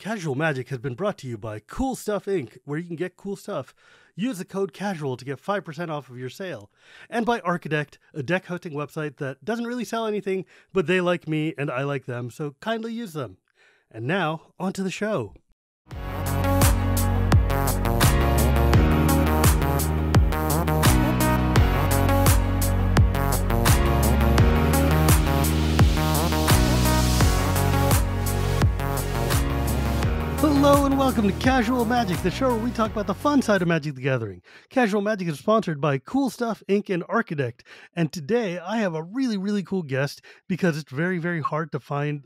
Casual Magic has been brought to you by Cool Stuff Inc., where you can get cool stuff. Use the code CASUAL to get 5% off of your sale. And by Archidect, a deck hosting website that doesn't really sell anything, but they like me and I like them, so kindly use them. And now, on to the show. Hello and welcome to Casual Magic, the show where we talk about the fun side of Magic the Gathering. Casual Magic is sponsored by Cool Stuff Inc. and Archidect. And today I have a really cool guest because it's very hard to find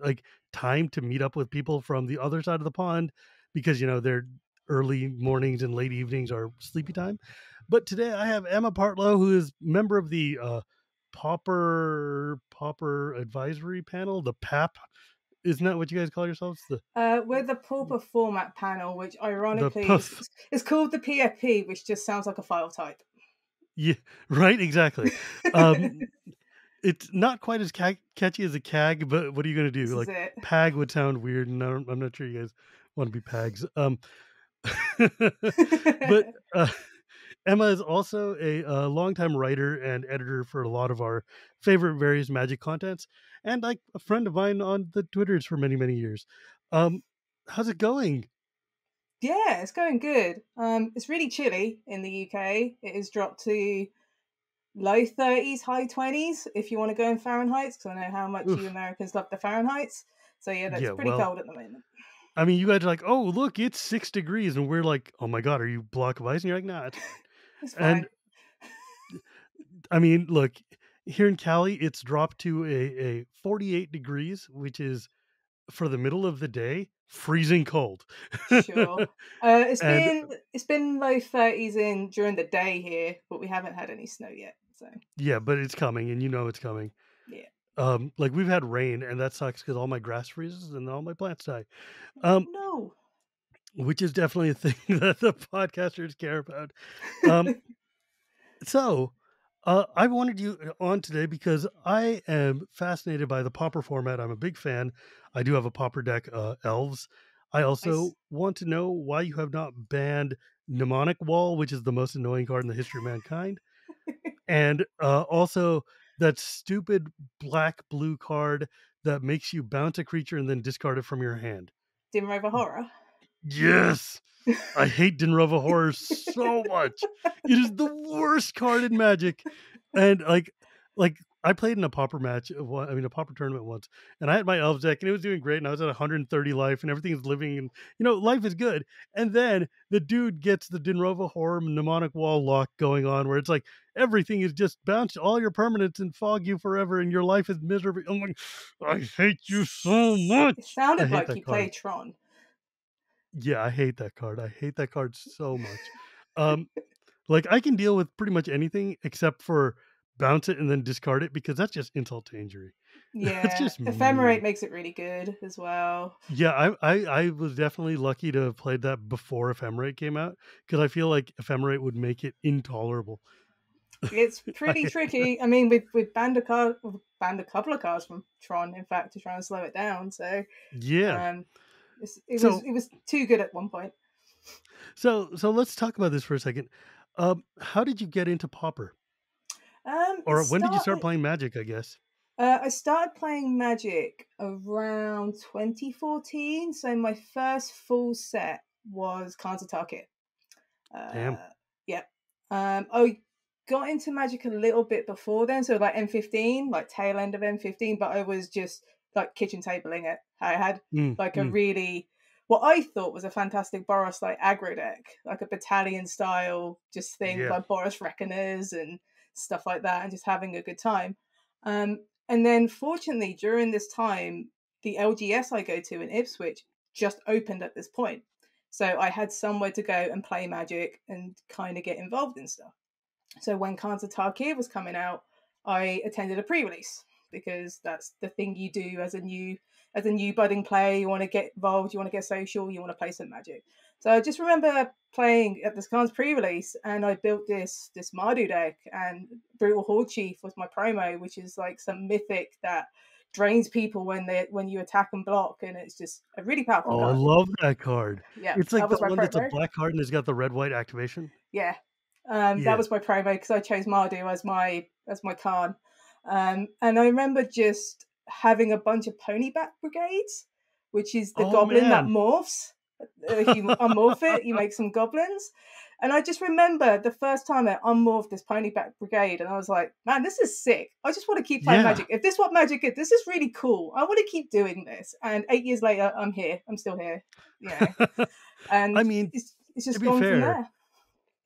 time to meet up with people from the other side of the pond because, their early mornings and late evenings are sleepy time. But today I have Emma Partlow, who is member of the Pauper Advisory Panel, the PAP. Isn't that what you guys call yourselves? We're the Pauper Format Panel, which ironically is called the PFP, which just sounds like a file type. Yeah, right, exactly. It's not quite as catchy as a CAG, but what are you going to do? PAG would sound weird, and I'm not sure you guys want to be PAGs. But Emma is also a longtime writer and editor for a lot of our favorite various Magic contents, and like a friend of mine on the Twitters for many years. How's it going? Yeah, it's going good. It's really chilly in the UK. It has dropped to low 30s, high 20s if you want to go in Fahrenheit, because I know how much you Americans love the Fahrenheits. So yeah, that's pretty cold at the moment. I mean, you guys are like, oh, look, it's 6 degrees. And we're like, oh my God, are you block of ice? And you're like, nah, it's fine. And I mean, look, here in Cali, it's dropped to a 48 degrees, which is for the middle of the day, freezing cold. Sure. It's been low 30s during the day here, but we haven't had any snow yet. So yeah, but it's coming, and it's coming. Yeah. We've had rain, and that sucks because all my grass freezes and all my plants die. No. Which is definitely a thing that the podcasters care about. So, I wanted you on today because I am fascinated by the Pauper format. I'm a big fan. I do have a Pauper deck, Elves. I also want to know why you have not banned Mnemonic Wall, which is the most annoying card in the history of mankind. And also that stupid black-blue card that makes you bounce a creature and then discard it from your hand. Dinrover Horror? Yes! I hate Dinrover Horror so much. It is the worst card in Magic. And like I played in a Pauper a Pauper tournament once, and I had my Elves deck, and it was doing great, and I was at 130 life, and everything is living, and life is good. And then the dude gets the Dinrover Horror Mnemonic Wall lock going on, where it's like everything is just bounce all your permanents and fog you forever, and your life is miserable. I'm like, I hate you so much. It sounded like you played Tron. Yeah, I hate that card. I hate that card so much. I can deal with pretty much anything except for bounce it and then discard it, because that's just insult to injury. Yeah, it's just Ephemerate makes it really good as well. Yeah, I was definitely lucky to have played that before Ephemerate came out, because I feel like Ephemerate would make it intolerable. It's pretty tricky. I mean, we've banned a couple of cards from Tron, in fact, to try and slow it down. So yeah, it was too good at one point. So let's talk about this for a second. How did you get into Pauper? Or when did you start playing Magic, I guess? I started playing Magic around 2014. So my first full set was Khans of Tarkir. Damn. Yeah. I got into Magic a little bit before then. So like M15, like tail end of M15, but I was just like kitchen tabling it. I had a really... what I thought was a fantastic Boros like aggro deck, like a battalion style just thing, like Boros Reckoners and stuff like that, and just having a good time. And then fortunately during this time, the LGS I go to in Ipswich just opened at this point. So I had somewhere to go and play Magic and kind of get involved in stuff. So when Khans of Tarkir was coming out, I attended a pre-release, because that's the thing you do as a new budding player. You want to get involved, you want to get social, you want to play some Magic. So I just remember playing at this Khans pre-release, and I built this Mardu deck, and Brutal Horde Chief was my promo, which is like some mythic that drains people when you attack and block, and it's just a really powerful Oh, I card. love that card. Yeah, It's like that the was my one that's a promo. black card and it's got the red-white activation. Yeah, that Yeah. was my promo because I chose Mardu as my card. And I remember just having a bunch of ponyback brigades, which is the goblin that morphs. If you unmorph it, you make some goblins. And I just remember the first time I unmorphed this ponyback brigade, and I was like, man, this is sick. I just want to keep playing Magic. If this is what Magic is, this is really cool. I want to keep doing this. And 8 years later, I'm here. I'm still here. Yeah. And I mean, it's just gone from there.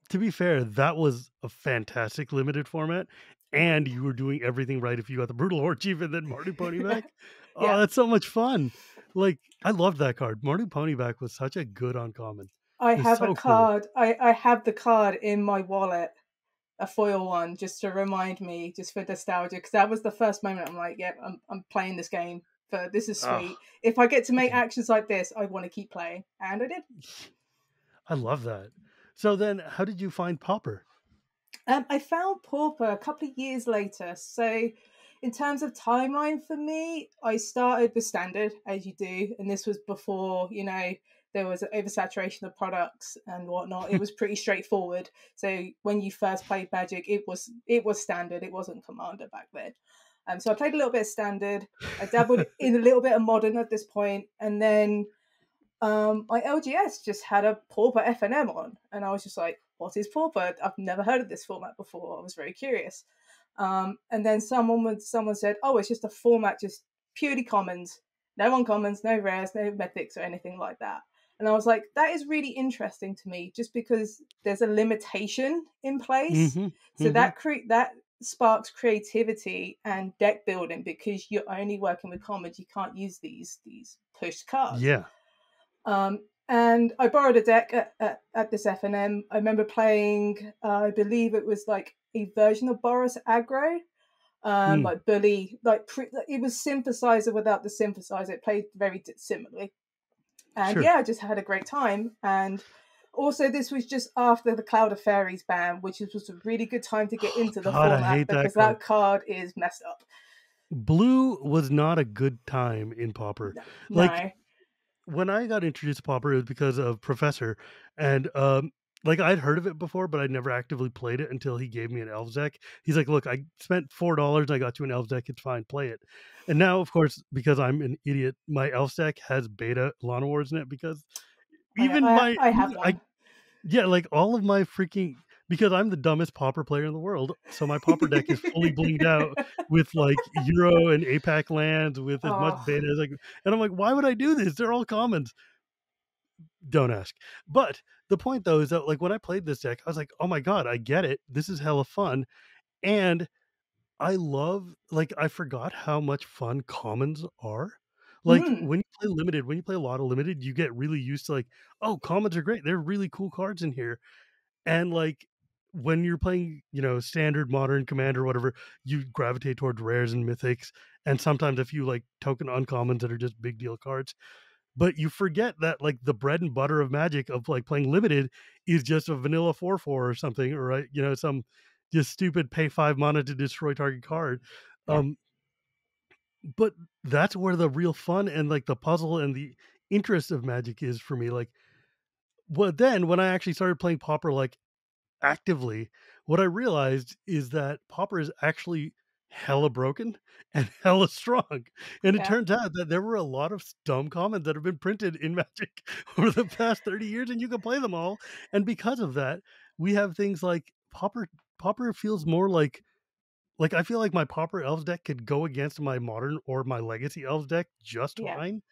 To be fair, that was a fantastic limited format, and you were doing everything right if you got the Brutal Horde Chief and then Mardu Ponyback. Oh, that's so much fun. Like, I loved that card. Mardu Ponyback was such a good uncommon. I have a card. Cool. I have the card in my wallet, a foil one, just to remind me, just for nostalgia, because that was the first moment I'm like, yep, I'm playing this game. But this is sweet. If I get to make actions like this, I want to keep playing. And I did. I love that. So then how did you find Pauper? I found Pauper a couple of years later. So in terms of timeline for me, I started with Standard, as you do. And this was before, there was an oversaturation of products and whatnot. It was pretty straightforward. So when you first played Magic, it was Standard. It wasn't Commander back then. So I played a little bit of Standard. I dabbled in a little bit of Modern at this point. And then my LGS just had a Pauper FNM on, and I was just like, what is Pauper? I've never heard of this format before. I was very curious. And then someone said, oh, it's just a format, just purely commons, no uncommons, no rares, no mythics or anything like that. And I was like, that is really interesting to me, just because there's a limitation in place. So that sparks creativity and deck building, because you're only working with commons. You can't use these push cards. Yeah. And I borrowed a deck at this FNM. I remember playing, I believe it was like a version of Boros Aggro, like Bully, it was synthesizer without the synthesizer. It played very similarly. And I just had a great time. And also, this was just after the Cloud of Fairies ban, which was a really good time to get into the format, because that card is messed up. Blue was not a good time in Pauper. No. When I got introduced to Pauper, it was because of Professor, and I'd heard of it before, but I'd never actively played it until he gave me an Elves deck. He's like, look, I spent $4 and I got you an Elves deck. It's fine, play it. And now, of course, because I'm an idiot, my Elves deck has beta Lana Wars in it, because even I have one. All of my freaking, because I'm the dumbest Pauper player in the world, so my Pauper deck is fully blinged out with Euro and APAC lands with as much beta as and I'm like, why would I do this? They're all commons. Don't ask. But the point though is that when I played this deck, I was like, oh my god, I get it. This is hella fun. And I love, I forgot how much fun commons are. When you play limited, when you play a lot of limited, you get really used to oh, commons are great. They're really cool cards in here. And when you're playing, standard, modern, commander, whatever, you gravitate towards rares and mythics, and sometimes a few token uncommons that are just big deal cards. But you forget that the bread and butter of Magic of playing limited is just a vanilla 4/4 or something, or some just stupid pay 5 mana to destroy target card. Yeah. But that's where the real fun and the puzzle and the interest of Magic is for me. Then when I actually started playing Pauper actively, what I realized is that Pauper is actually hella broken and hella strong. And it turns out that there were a lot of dumb commons that have been printed in Magic over the past 30 years, and you can play them all. And because of that, we have things like Pauper. Pauper feels more like I feel like my Pauper Elves deck could go against my Modern or my Legacy Elves deck just fine.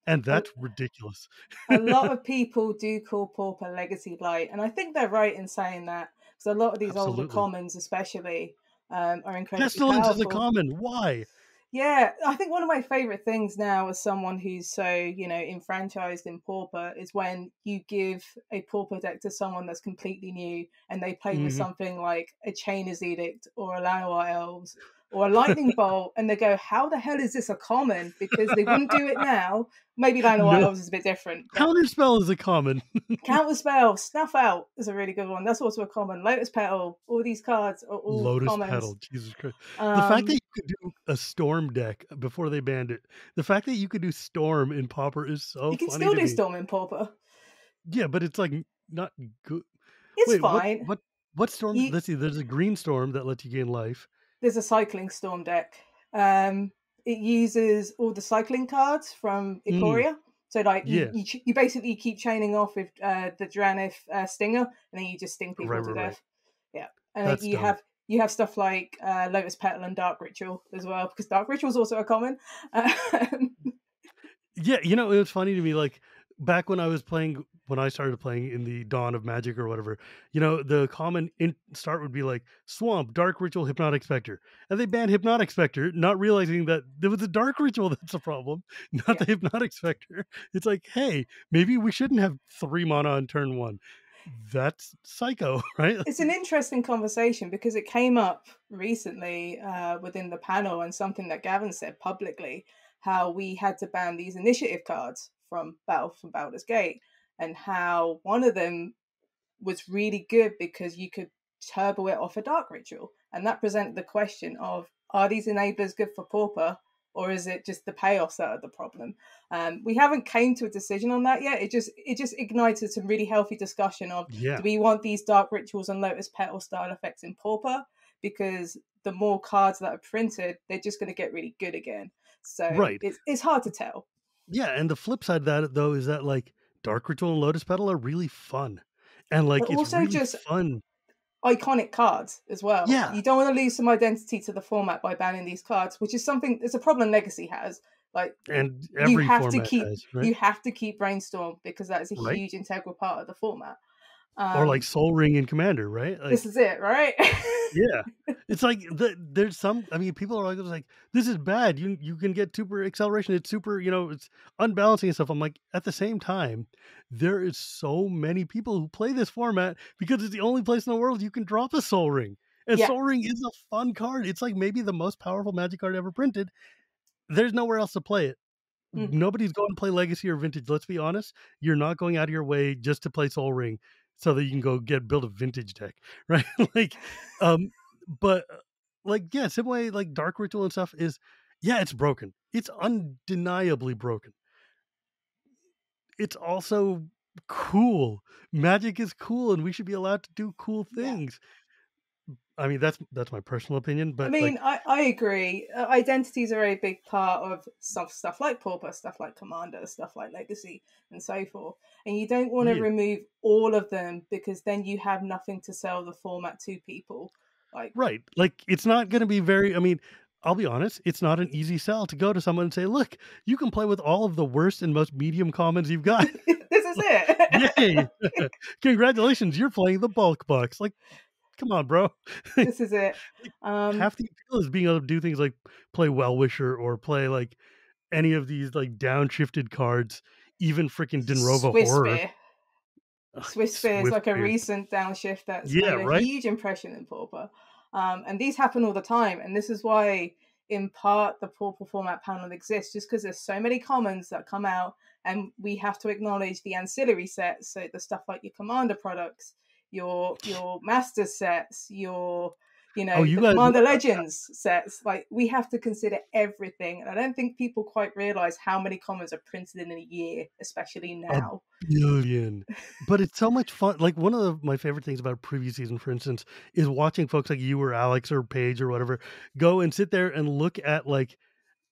And that's ridiculous. A lot of people do call Pauper Legacy Light, and I think they're right in saying that, because a lot of these older commons especially are incredibly Pestilence powerful. is a common. Why? Yeah, I think one of my favorite things now, as someone who's so, enfranchised in Pauper, is when you give a Pauper deck to someone that's completely new and they play with something like a Chainer's Edict or a Llanowar Elves or a lightning bolt, and they go, how the hell is this a common? Because they wouldn't do it now. Maybe Land of Wild Elves is a bit different. Counterspell is a common. Counterspell, Snuff Out is a really good one. That's also a common. Lotus Petal, all these cards are all Lotus commons. Petal, Jesus Christ. The fact that you could do a Storm deck before they banned it, the fact that you could do Storm in Pauper is so funny. You can still do Storm in Pauper. Yeah, but it's like not good. It's fine. What Storm? Let's see, there's a green Storm that lets you gain life. There's a cycling Storm deck. It uses all the cycling cards from Ikoria. So like you basically keep chaining off with the Drannith Stinger, and then you just sting people to death. Yeah, and then you have stuff like Lotus Petal and Dark Ritual as well, because Dark Ritual is also a common. Yeah, you know, it was funny to me, like back when I started playing in the dawn of Magic or whatever, you know, the common start would be like Swamp, Dark Ritual, Hypnotic Spectre. And they banned Hypnotic Spectre, not realizing that there was a Dark Ritual that's the problem, not the Hypnotic Spectre. It's like, hey, maybe we shouldn't have 3 mana on turn 1. That's psycho, right? It's an interesting conversation because it came up recently within the panel, and something that Gavin said publicly, how we had to ban these initiative cards from Baldur's Gate, and how one of them was really good because you could turbo it off a Dark Ritual. And that presented the question of, are these enablers good for Pauper, or is it just the payoffs that are the problem? We haven't came to a decision on that yet. It just ignited some really healthy discussion of, do we want these Dark Rituals and Lotus Petal style effects in Pauper? Because the more cards that are printed, they're just going to get really good again. So it's hard to tell. Yeah, and the flip side of that, though, is that like Dark Ritual and Lotus Petal are really fun, and like it's also really just fun, iconic cards as well. Yeah, you don't want to lose some identity to the format by banning these cards, which is something. It's a problem Legacy has. Like, and every format has, right? You have to keep Brainstorm, because that is a huge integral part of the format. Or like Soul Ring in Commander, right? Like, this is it, right? Yeah, it's like there's some. I mean, people are like, "This is bad. You can get super acceleration. It's super, you know, it's unbalancing and stuff." I'm like, at the same time, there is so many people who play this format because it's the only place in the world you can drop a Soul Ring, and Soul Ring is a fun card. It's like maybe the most powerful Magic card ever printed. There's nowhere else to play it. Nobody's going to play Legacy or Vintage. Let's be honest. You're not going out of your way just to play Soul Ring so that you can go build a Vintage deck, right? Like, but like, yeah, same way like Dark Ritual and stuff is, it's broken. It's undeniably broken. It's also cool. Magic is cool, and we should be allowed to do cool things. I mean, that's my personal opinion, but I mean, I agree. Identities are a big part of stuff like Pauper, stuff like Commander, stuff like Legacy, and so forth. And you don't want to remove all of them, because then you have nothing to sell the format to people. Like it's not going to be very. I mean, I'll be honest, it's not an easy sell to go to someone and say, "Look, you can play with all of the worst and most medium commons you've got." This is it. Yay! Congratulations, you're playing the bulk box. Like, come on, bro. This is it. Half the appeal is being able to do things like play Well-Wisher or play like any of these like downshifted cards, even freaking Denrova Horror. Swiftspear is like a recent downshift that's made a huge impression in Pauper. And these happen all the time. And this is why, in part, the Pauper format panel exists, just because there's so many commons that come out, and we have to acknowledge the ancillary sets. So the stuff like your Commander products, your Master sets, your Commander Legends sets. Like, we have to consider everything. And I don't think people quite realize how many commons are printed in a year, especially now. 1 billion. But it's so much fun. Like, one of my favorite things about preview season, for instance, is watching folks like you or Alex or Paige or whatever go and sit there and look at, like,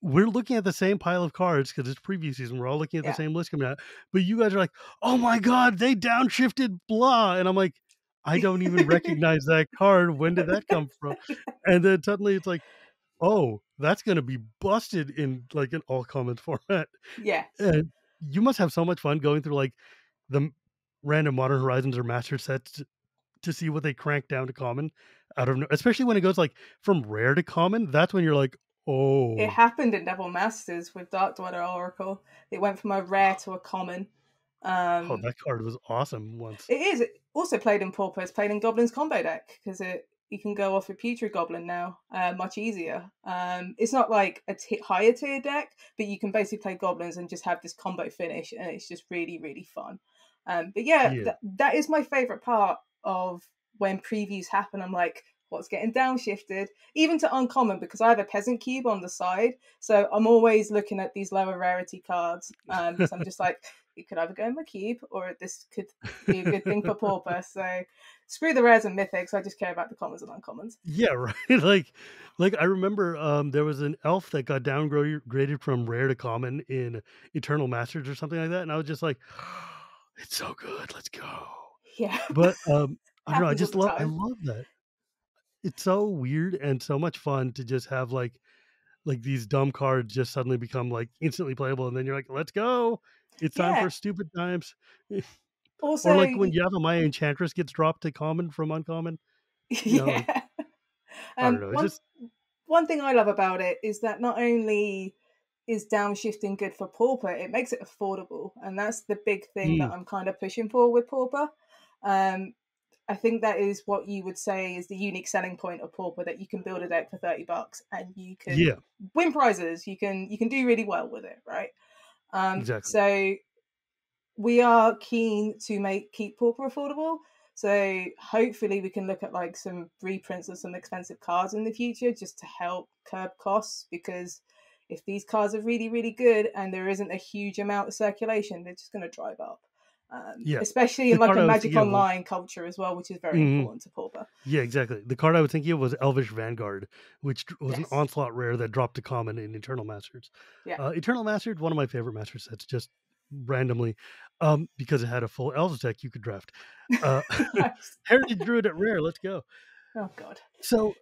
we're looking at the same pile of cards because it's preview season. We're all looking at the same list coming out. But you guys are like, oh my God, they downshifted blah. And I'm like, I don't even recognize that card. When did that come from? And then suddenly it's like, oh, that's going to be busted in like an all common format. Yeah. And you must have so much fun going through like the random Modern Horizons or Master sets to see what they crank down to common out of, especially when it goes like from rare to common. That's when you're like, oh. It happened in Devil Masters with Dark Dweller Oracle. It went from a rare to a common. That card was awesome once. It is. It also played in Pauper. It's played in Goblin's combo deck because it you can go off with Putrid Goblin now, much easier. It's not like a higher tier deck, but you can basically play goblins and just have this combo finish, and it's just really, really fun. But yeah, that is my favorite part of when previews happen. I'm like, what's getting downshifted, even to uncommon, because I have a peasant cube on the side, so I'm always looking at these lower rarity cards. So I'm just like, it could either go in my cube, or this could be a good thing for Pauper. So screw the rares and mythics. I just care about the commons and uncommons. Yeah, right. Like I remember there was an elf that got downgraded from rare to common in Eternal Masters or something like that, and I was just like, it's so good. Let's go. Yeah. But I don't know. I love that. It's so weird and so much fun to just have like these dumb cards just suddenly become like instantly playable, and then you're like, let's go. It's time for stupid times. Also, or like when Yavimaya Enchantress gets dropped to common from uncommon. Yeah. I don't know. One thing I love about it is that not only is downshifting good for Pauper, it makes it affordable, and that's the big thing that I'm kind of pushing for with Pauper. I think that is what you would say is the unique selling point of Pauper, that you can build a deck for $30 and you can win prizes. You can do really well with it, right? Exactly. So we are keen to keep Pauper affordable. So hopefully we can look at like some reprints of some expensive cards in the future, just to help curb costs, because if these cards are really, really good and there isn't a huge amount of circulation, they're just going to drive up. Especially in like a Magic Online culture as well, which is very important to Pauper. Yeah, exactly. The card I was thinking of was Elvish Vanguard, which was an onslaught rare that dropped to common in Eternal Masters. Eternal Masters, one of my favorite Master sets, just randomly, because it had a full Elves deck you could draft. Heritage Druid at rare, let's go. Oh God. So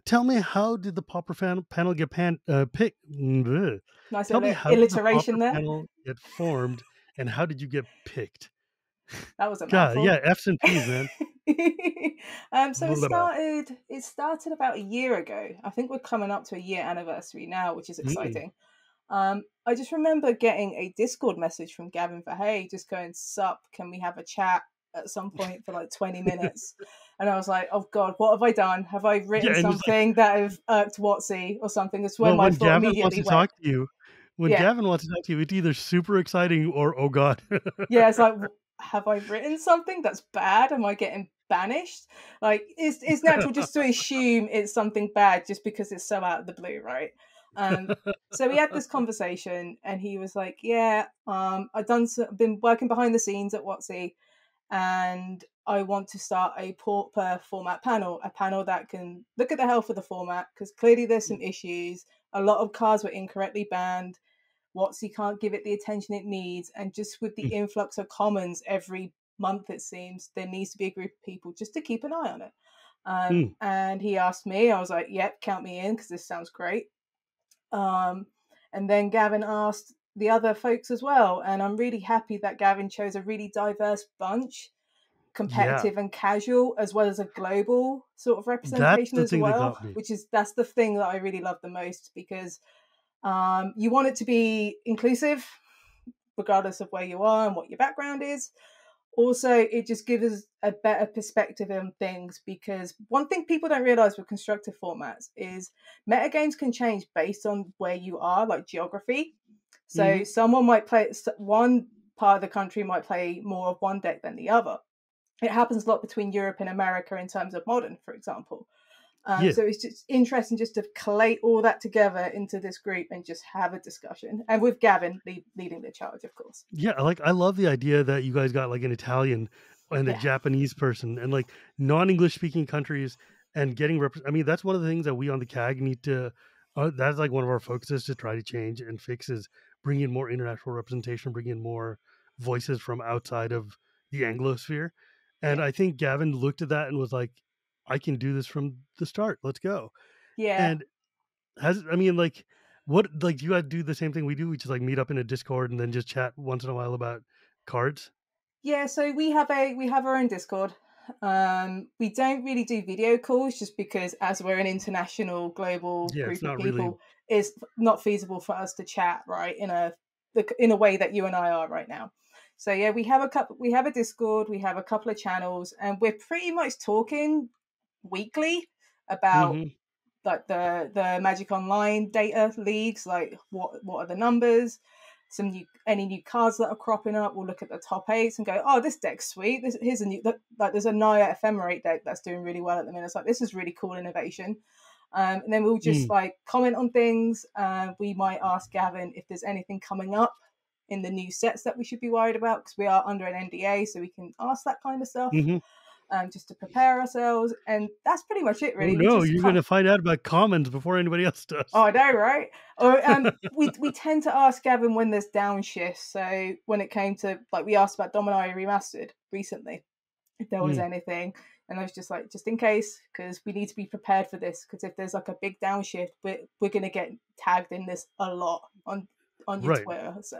tell me, how did the Pauper panel get picked? Nice tell me how alliteration did the there. Panel get formed, and how did you get picked? That was a mouthful. Yeah, F's and P's, man. So it started about a year ago. I think we're coming up to a year anniversary now, which is exciting. I just remember getting a Discord message from Gavin Verhey just going, "Sup, can we have a chat at some point for like 20 minutes?" And I was like, oh God, what have I done? Have I written something that have irked WotC or something? That's when my thought Gavin immediately wants to talk to you. Gavin wants to talk to you, it's either super exciting or, oh God. Yeah, it's like, have I written something that's bad? Am I getting banished? Like, it's natural just to assume it's something bad just because it's so out of the blue, right? So we had this conversation, and he was like, "Yeah, I've been working behind the scenes at WotC, and I want to start a Pauper format panel, a panel that can look at the health of the format, because clearly there's some issues. A lot of cards were incorrectly banned. WotC can't give it the attention it needs, and just with the influx of commons every month, it seems there needs to be a group of people just to keep an eye on it." And he asked me. I was like, "Yep, count me in, because this sounds great." And then Gavin asked the other folks as well, and I'm really happy that Gavin chose a really diverse bunch, competitive and casual, as well as a global sort of representation as well, that's the thing that I really love the most, because you want it to be inclusive regardless of where you are and what your background is. Also, it just gives us a better perspective on things, because one thing people don't realize with constructed formats is metagames can change based on where you are, like geography. So someone might play, one part of the country might play more of one deck than the other. It happens a lot between Europe and America in terms of Modern, for example. So it's just interesting just to collate all that together into this group and just have a discussion, and with Gavin leading the charge, of course. I love the idea that you guys got like an Italian and a Japanese person, and like non-English speaking countries, and getting I mean, that's one of the things that we on the CAG need to that's like one of our focuses to try to change and fix, is bring in more international representation, bring in more voices from outside of the Anglosphere. And I think Gavin looked at that and was like, I can do this from the start. Let's go. Yeah. And do you guys do the same thing we do? We just like meet up in a Discord and then just chat once in a while about cards? Yeah, so we have our own Discord. We don't really do video calls, just because as we're an international global group of people, it's not feasible for us to chat right in a way that you and I are right now. So yeah, we have a Discord, we have a couple of channels, and we're pretty much talking weekly about Mm-hmm. like the Magic Online data leagues, like what are the numbers, any new cards that are cropping up. We'll look at the top 8s and go, oh, this deck's sweet. Here's a new, like there's a Naya Ephemerate deck that's doing really well at the minute. It's like, this is really cool innovation. And then we'll just like comment on things. We might ask Gavin if there's anything coming up in the new sets that we should be worried about, because we are under an NDA, so we can ask that kind of stuff. Mm-hmm. Just to prepare ourselves, and that's pretty much it, really. Oh no, you're going to find out about commons before anybody else does. Oh, I know, right? Or we tend to ask Gavin when there's downshifts. So when it came to, like, we asked about Dominaria Remastered recently, if there was anything, and I was just like, just in case, because we need to be prepared for this. Because if there's like a big downshift, we're going to get tagged in this a lot on your Twitter. So.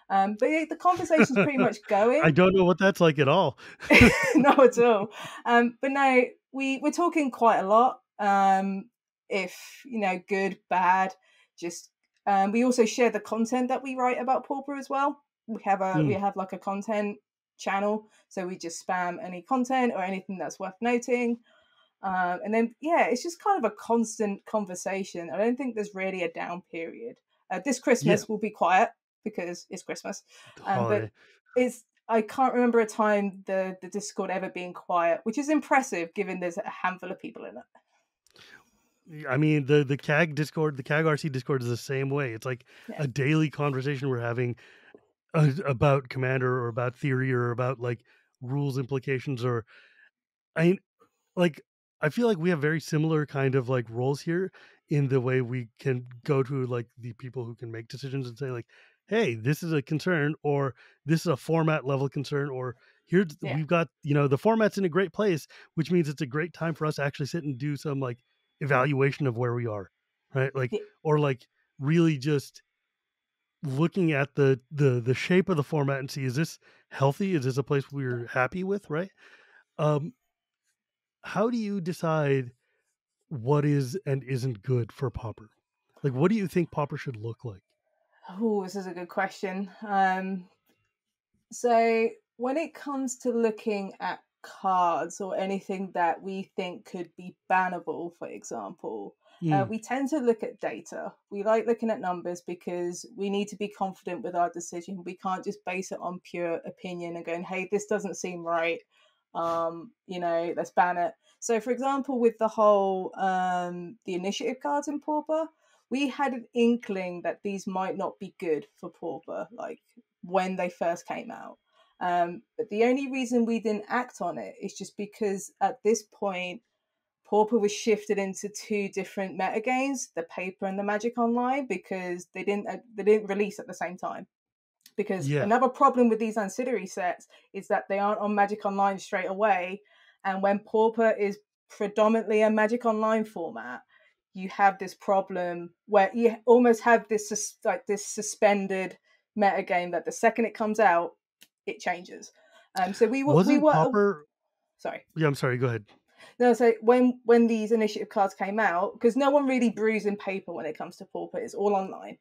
But the conversation's pretty much going. I don't know what that's like at all. Not at all. But no, we're talking quite a lot. If good, bad, just we also share the content that we write about Pauper as well. We have like a content channel, so we just spam any content or anything that's worth noting. And then it's just kind of a constant conversation. I don't think there's really a down period. This Christmas will be quiet because it's Christmas. But I can't remember a time the Discord ever being quiet, which is impressive given there's a handful of people in it. I mean, the CAG Discord, the CAG RC Discord is the same way. It's like a daily conversation we're having about Commander or about theory or about like rules implications, or I feel like we have very similar kind of like roles here in the way we can go to like the people who can make decisions and say like, hey, this is a concern, or this is a format level concern, or we've got, the format's in a great place, which means it's a great time for us to actually sit and do some like evaluation of where we are, right? Like, or like really just looking at the shape of the format and see, is this healthy? Is this a place we're happy with, right? How do you decide what is and isn't good for Pauper? Like, what do you think Pauper should look like? Oh, this is a good question. So when it comes to looking at cards or anything that we think could be bannable, for example, we tend to look at data. We like looking at numbers because we need to be confident with our decision. We can't just base it on pure opinion and going, hey, this doesn't seem right. Let's ban it. So, for example, with the whole the initiative cards in Pauper, we had an inkling that these might not be good for Pauper, like when they first came out. But the only reason we didn't act on it is just because at this point, Pauper was shifted into 2 different metagames, the paper and the Magic Online, because they didn't release at the same time. Because another problem with these ancillary sets is that they aren't on Magic Online straight away. And when Pauper is predominantly a Magic Online format, you have this problem where you almost have this suspended metagame that the second it comes out, it changes. So we were Pauper. Sorry. Yeah, I'm sorry. Go ahead. No, so when these initiative cards came out, because no one really brews in paper when it comes to Pauper, it's all online.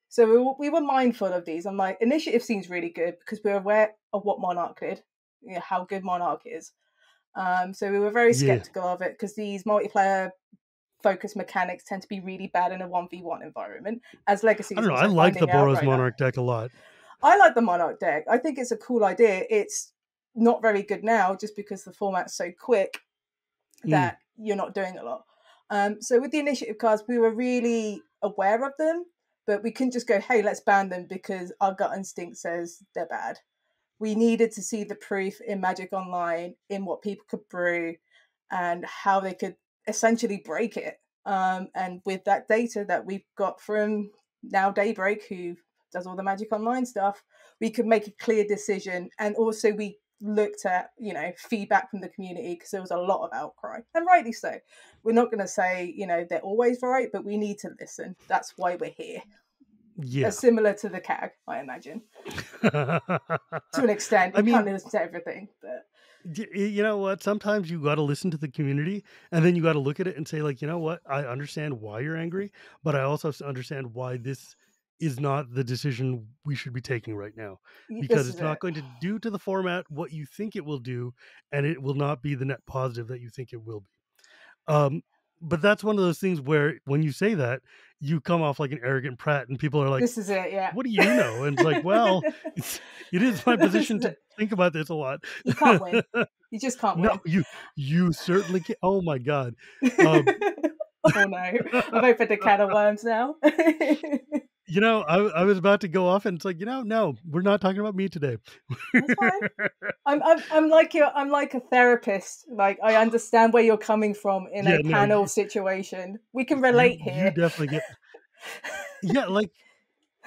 So we were mindful of these. I'm like, initiative seems really good because we're aware of what Monarch did, how good Monarch is. So we were very skeptical of it because these multiplayer focused mechanics tend to be really bad in a 1v1 environment. As Legacy, I don't know. I like the Boros Monarch deck a lot. I like the Monarch deck. I think it's a cool idea. It's not very good now just because the format's so quick that you're not doing a lot. So with the initiative cards, we were really aware of them, but we couldn't just go, hey, let's ban them because our gut instinct says they're bad. We needed to see the proof in Magic Online, in what people could brew and how they could essentially break it. And with that data that we've got from now Daybreak, who does all the Magic Online stuff, we could make a clear decision. And also we looked at, feedback from the community because there was a lot of outcry, and rightly so. We're not going to say, they're always right, but we need to listen. That's why we're here. Yeah. Similar to the CAG, I imagine. To an extent. You can't listen to everything, but... You know what? Sometimes you got to listen to the community, and then you got to look at it and say, like, you know what? I understand why you're angry, but I also understand why this is not the decision we should be taking right now, because This is it's not it. going to do to the format what you think it will do, and it will not be the net positive that you think it will be. But that's one of those things where when you say that, you come off like an arrogant prat, and people are like, This is it, yeah. "What do you know?" And it's like, well, it is my position to think about this a lot. You can't win. You just can't No, win. you certainly can. Oh my god. Oh no, I've opened a can of worms now. You know, I was about to go off, and it's like, no, we're not talking about me today. That's fine. I'm like a therapist. Like, I understand where you're coming from in Yeah, a no, panel situation. We can you relate you here. definitely get. Yeah, like,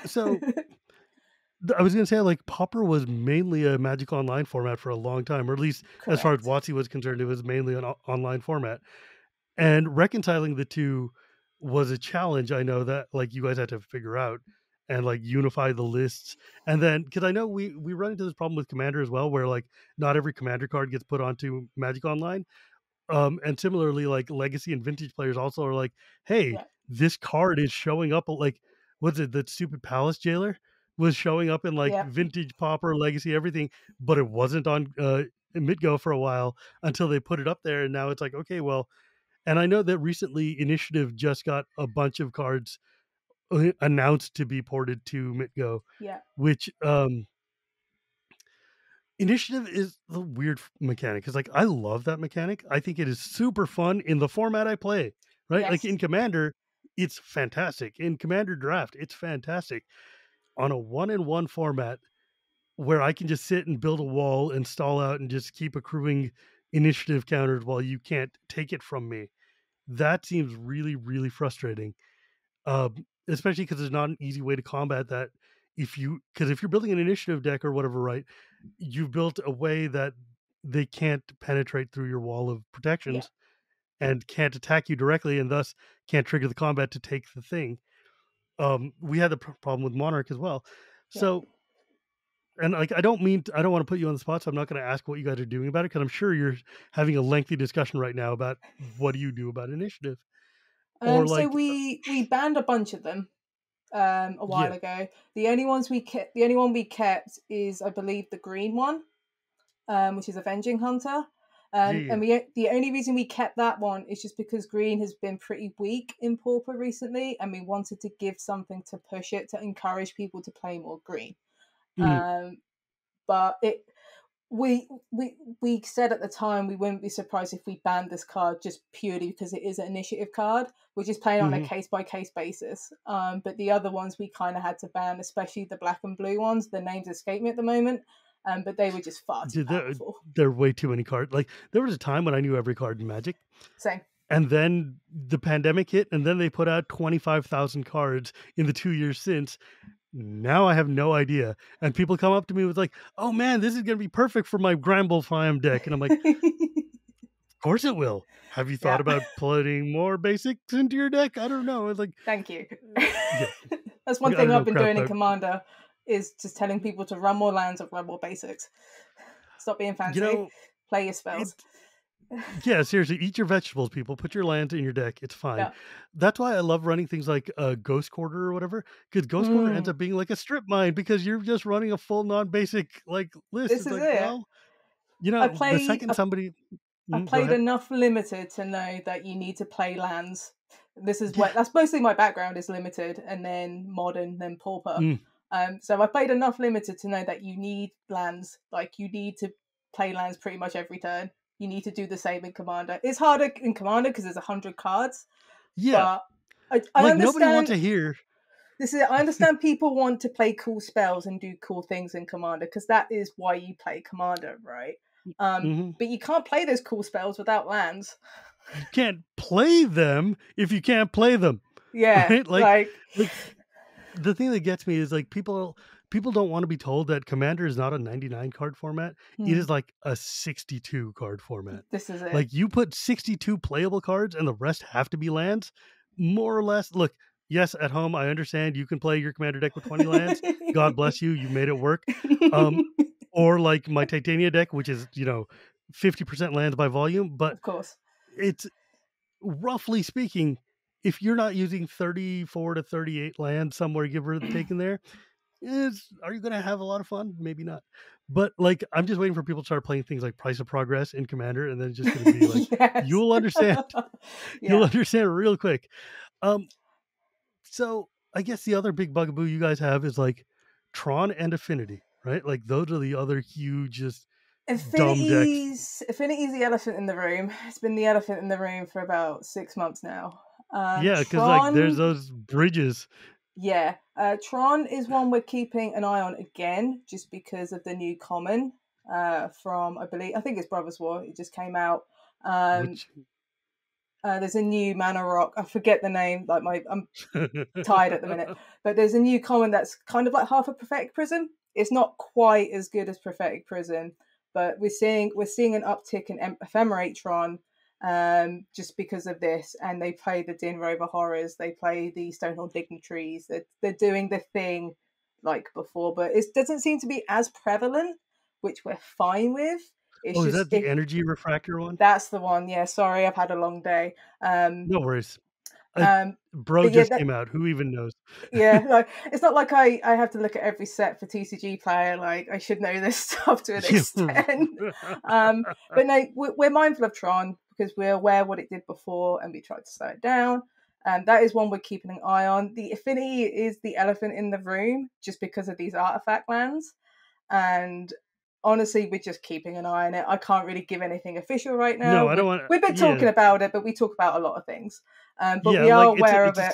so I was gonna say, like, Pauper was mainly a Magic Online format for a long time, or at least as far as Correct. WotC was concerned, it was mainly an online format. And reconciling the two was a challenge, I know, that, like, you guys had to figure out and, like, unify the lists. And then, because I know we run into this problem with Commander as well, where, like, not every Commander card gets put onto Magic Online. And similarly, like, Legacy and Vintage players also are like, "Hey, Yeah. this card is showing up," like, what's it, that stupid Palace Jailer was showing up in, like, Yeah. Vintage, Pauper, Legacy, everything, but it wasn't on, MidGo for a while until they put it up there, and now it's like, okay, well. And I know that recently Initiative just got a bunch of cards announced to be ported to MidGo, Yeah. which Initiative is the weird mechanic. Because, like, I love that mechanic. I think it is super fun in the format I play, right? Like, Yes. in Commander, it's fantastic. In Commander Draft, it's fantastic. On a 1-in-1 format where I can just sit and build a wall and stall out and just keep accruing initiative counters while you can't take it from me, that seems really, really frustrating. Especially because there's not an easy way to combat that. Because if you're building an initiative deck or whatever, right, you've built a way that they can't penetrate through your wall of Yeah. protections and can't attack you directly, and thus can't trigger the combat to take the thing. We had the problem with Monarch as well. Yeah. So, and, like, I don't want to put you on the spot, so I'm not going to ask what you guys are doing about it, because I'm sure you're having a lengthy discussion right now about what do you do about initiative, or, So like, we banned a bunch of them a while yeah, ago. The only one we kept is, I believe, the green one, which is Avenging Hunter. yeah. And the only reason we kept that one is just because green has been pretty weak in Pauper recently, and we wanted to give something to push it to encourage people to play more green. Mm. But we said at the time we wouldn't be surprised if we banned this card just purely because it is an initiative card. We're just playing on a case by case basis. But the other ones we kind of had to ban, especially the black and blue ones. The names escape me at the moment. But they were just far too powerful. There are way too many cards. Like, there was a time when I knew every card in Magic. Same. And then the pandemic hit, and then they put out 25,000 cards in the 2 years since. Now I have no idea. And people come up to me with, like, "Oh man, this is going to be perfect for my Grambleflam deck." And I'm like, of course it will. Have you thought about putting more basics into your deck? I don't know. It's like, thank you. Yeah. That's one thing I've been doing in Commander, is just telling people to run more lands or run more basics. Stop being fancy. Play your spells. Yeah, seriously, eat your vegetables, people. Put your lands in your deck. It's fine. Yeah. That's why I love running things like Ghost Quarter or whatever, because Ghost Quarter ends up being like a strip mine because you're just running a full non-basic, like, list. This it's is like, it. Well, the second somebody... I played enough Limited to know that you need to play lands. This is what that's mostly my background, is Limited, and then Modern, then Pauper. So I played enough Limited to know that you need lands. Like, you need to play lands pretty much every turn. You need to do the same in Commander. It's harder in Commander because there's 100 cards. Yeah, but I understand. Nobody wants to hear. I understand people want to play cool spells and do cool things in Commander, because that is why you play Commander, right? But you can't play those cool spells without lands. You can't play them if you can't play them. Yeah, right? Like the thing that gets me is, like, people don't want to be told that Commander is not a 99 card format. It is like a 62 card format. This is it. Like, you put 62 playable cards and the rest have to be lands, more or less. Look, yes, at home, I understand you can play your Commander deck with 20 lands. God bless you. You made it work. Or like my Titania deck, which is, 50% lands by volume. But of course, it's, roughly speaking, if you're not using 34 to 38 land somewhere, give or take in there, are you going to have a lot of fun? Maybe not. But like, I'm just waiting for people to start playing things like Price of Progress in Commander, and then it's just going to be like, you'll understand. You'll understand real quick. So I guess the other big bugaboo you guys have is like Tron and Affinity, right? Like those are the other huge, just dumb decks. Affinity's the elephant in the room. It's been the elephant in the room for about 6 months now. Yeah, because like there's those bridges. Yeah, Tron is one we're keeping an eye on again, just because of the new common from, I think it's Brothers War. It just came out. There's a new mana rock. I forget the name. Like I'm tired at the minute. But there's a new common that's kind of like half a Prophetic Prism. It's not quite as good as Prophetic Prism, but we're seeing an uptick in Ephemerate Tron just because of this. And they play the Din Rover Horrors. They play the Stonehorn Dignitaries. They're doing the thing like before, but it doesn't seem to be as prevalent, which we're fine with. Is that the Energy Refractor one? That's the one. Yeah, sorry, I've had a long day. No worries. Bro just came out. Who even knows? Yeah, like it's not like I have to look at every set for TCG player. Like I should know this stuff to an extent. But no, we're mindful of Tron because we're aware what it did before, and we tried to slow it down. And that is one we're keeping an eye on. The Affinity is the elephant in the room just because of these artifact lands, and honestly, we're just keeping an eye on it. I can't really give anything official right now. No, I don't want. We've been talking about it, but we talk about a lot of things. But we are aware of it.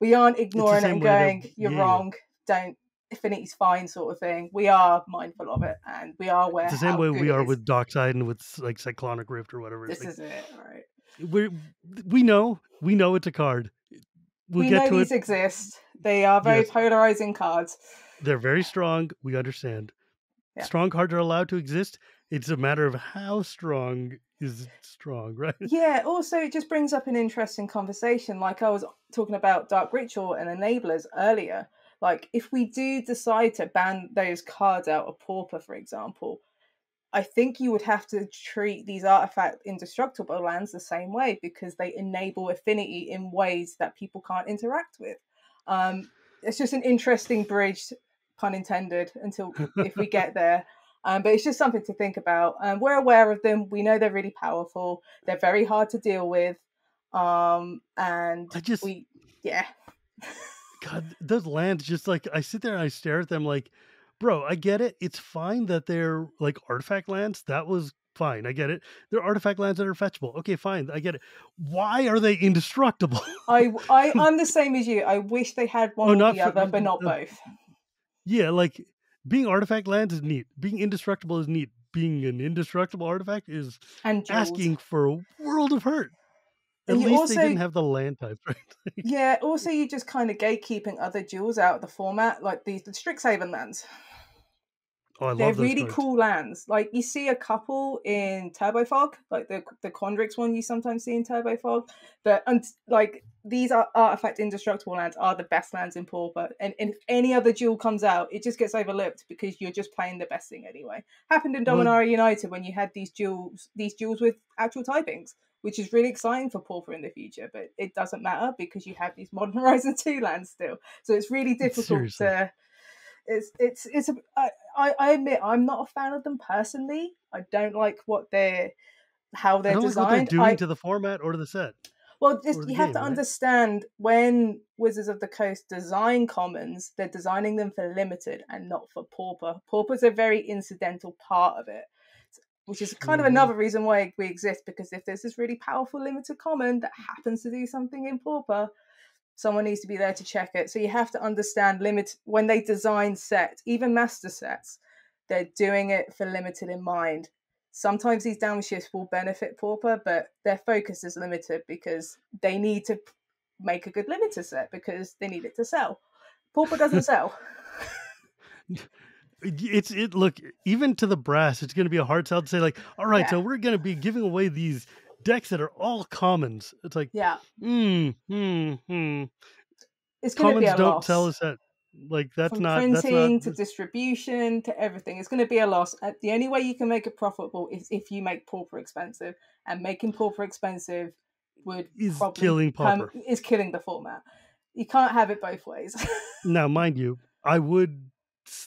We aren't ignoring it and going, "You're wrong. Don't. Affinity's fine," sort of thing. We are mindful of it, and we are aware. It's the same way we are with Dockside and with like Cyclonic Rift or whatever. This is it, right? We know it's a card. We know these exist. They are very polarizing cards. They're very strong. We understand. Yeah. Strong cards are allowed to exist. It's a matter of how strong is strong, right? Yeah, also it just brings up an interesting conversation. Like I was talking about Dark Ritual and Enablers earlier. Like if we do decide to ban those cards out of Pauper, for example, I think you would have to treat these artifact indestructible lands the same way because they enable Affinity in ways that people can't interact with. It's just an interesting bridge, pun intended, if we get there. But it's just something to think about. We're aware of them. We know they're really powerful. They're very hard to deal with. God, those lands, just like I sit there and I stare at them like, bro, I get it. It's fine that they're like artifact lands. That was fine. I get it. They're artifact lands that are fetchable. Okay, fine. I get it. Why are they indestructible? I'm the same as you. I wish they had one or the other, but not both. Yeah, like being artifact lands is neat. Being indestructible is neat. Being an indestructible artifact is asking for a world of hurt. At least they didn't have the land types, right? Yeah, also you just kind of gatekeeping other jewels out of the format, like the Strixhaven lands. Oh, I love they're those really cards. Cool lands. Like you see a couple in Turbofog, like the Quandrix one you sometimes see in Turbofog. But like these are artifact indestructible lands are the best lands in Pauper. And if any other jewel comes out, it just gets overlooked because you're just playing the best thing anyway. Happened in Dominaria United when you had these jewels with actual typings, which is really exciting for Pauper in the future, but it doesn't matter because you have these Modern Horizon 2 lands still. So it's really difficult to. I admit I'm not a fan of them personally. I don't like how they're designed. Like what they're doing to the format or to the set. Well, you have to understand when Wizards of the Coast design commons, they're designing them for limited and not for Pauper. Pauper's a very incidental part of it, which is kind of another reason why we exist, because if there's this really powerful limited common that happens to do something in Pauper, someone needs to be there to check it. So you have to understand when they design sets, even master sets, they're doing it for limited in mind. Sometimes these downshifts will benefit Pauper, but their focus is limited because they need to make a good limited set because they need it to sell. Pauper doesn't sell. Look, even to the brass, it's going to be a hard sell to say like, all right, so we're going to be giving away these decks that are all commons. It's like, It's going to be a don't loss. Sell a set. Like that's From not printing to distribution to everything. It's going to be a loss. The only way you can make it profitable is if you make Pauper expensive, and making Pauper expensive would is probably killing Pauper. Is killing the format. You can't have it both ways. Now, mind you, I would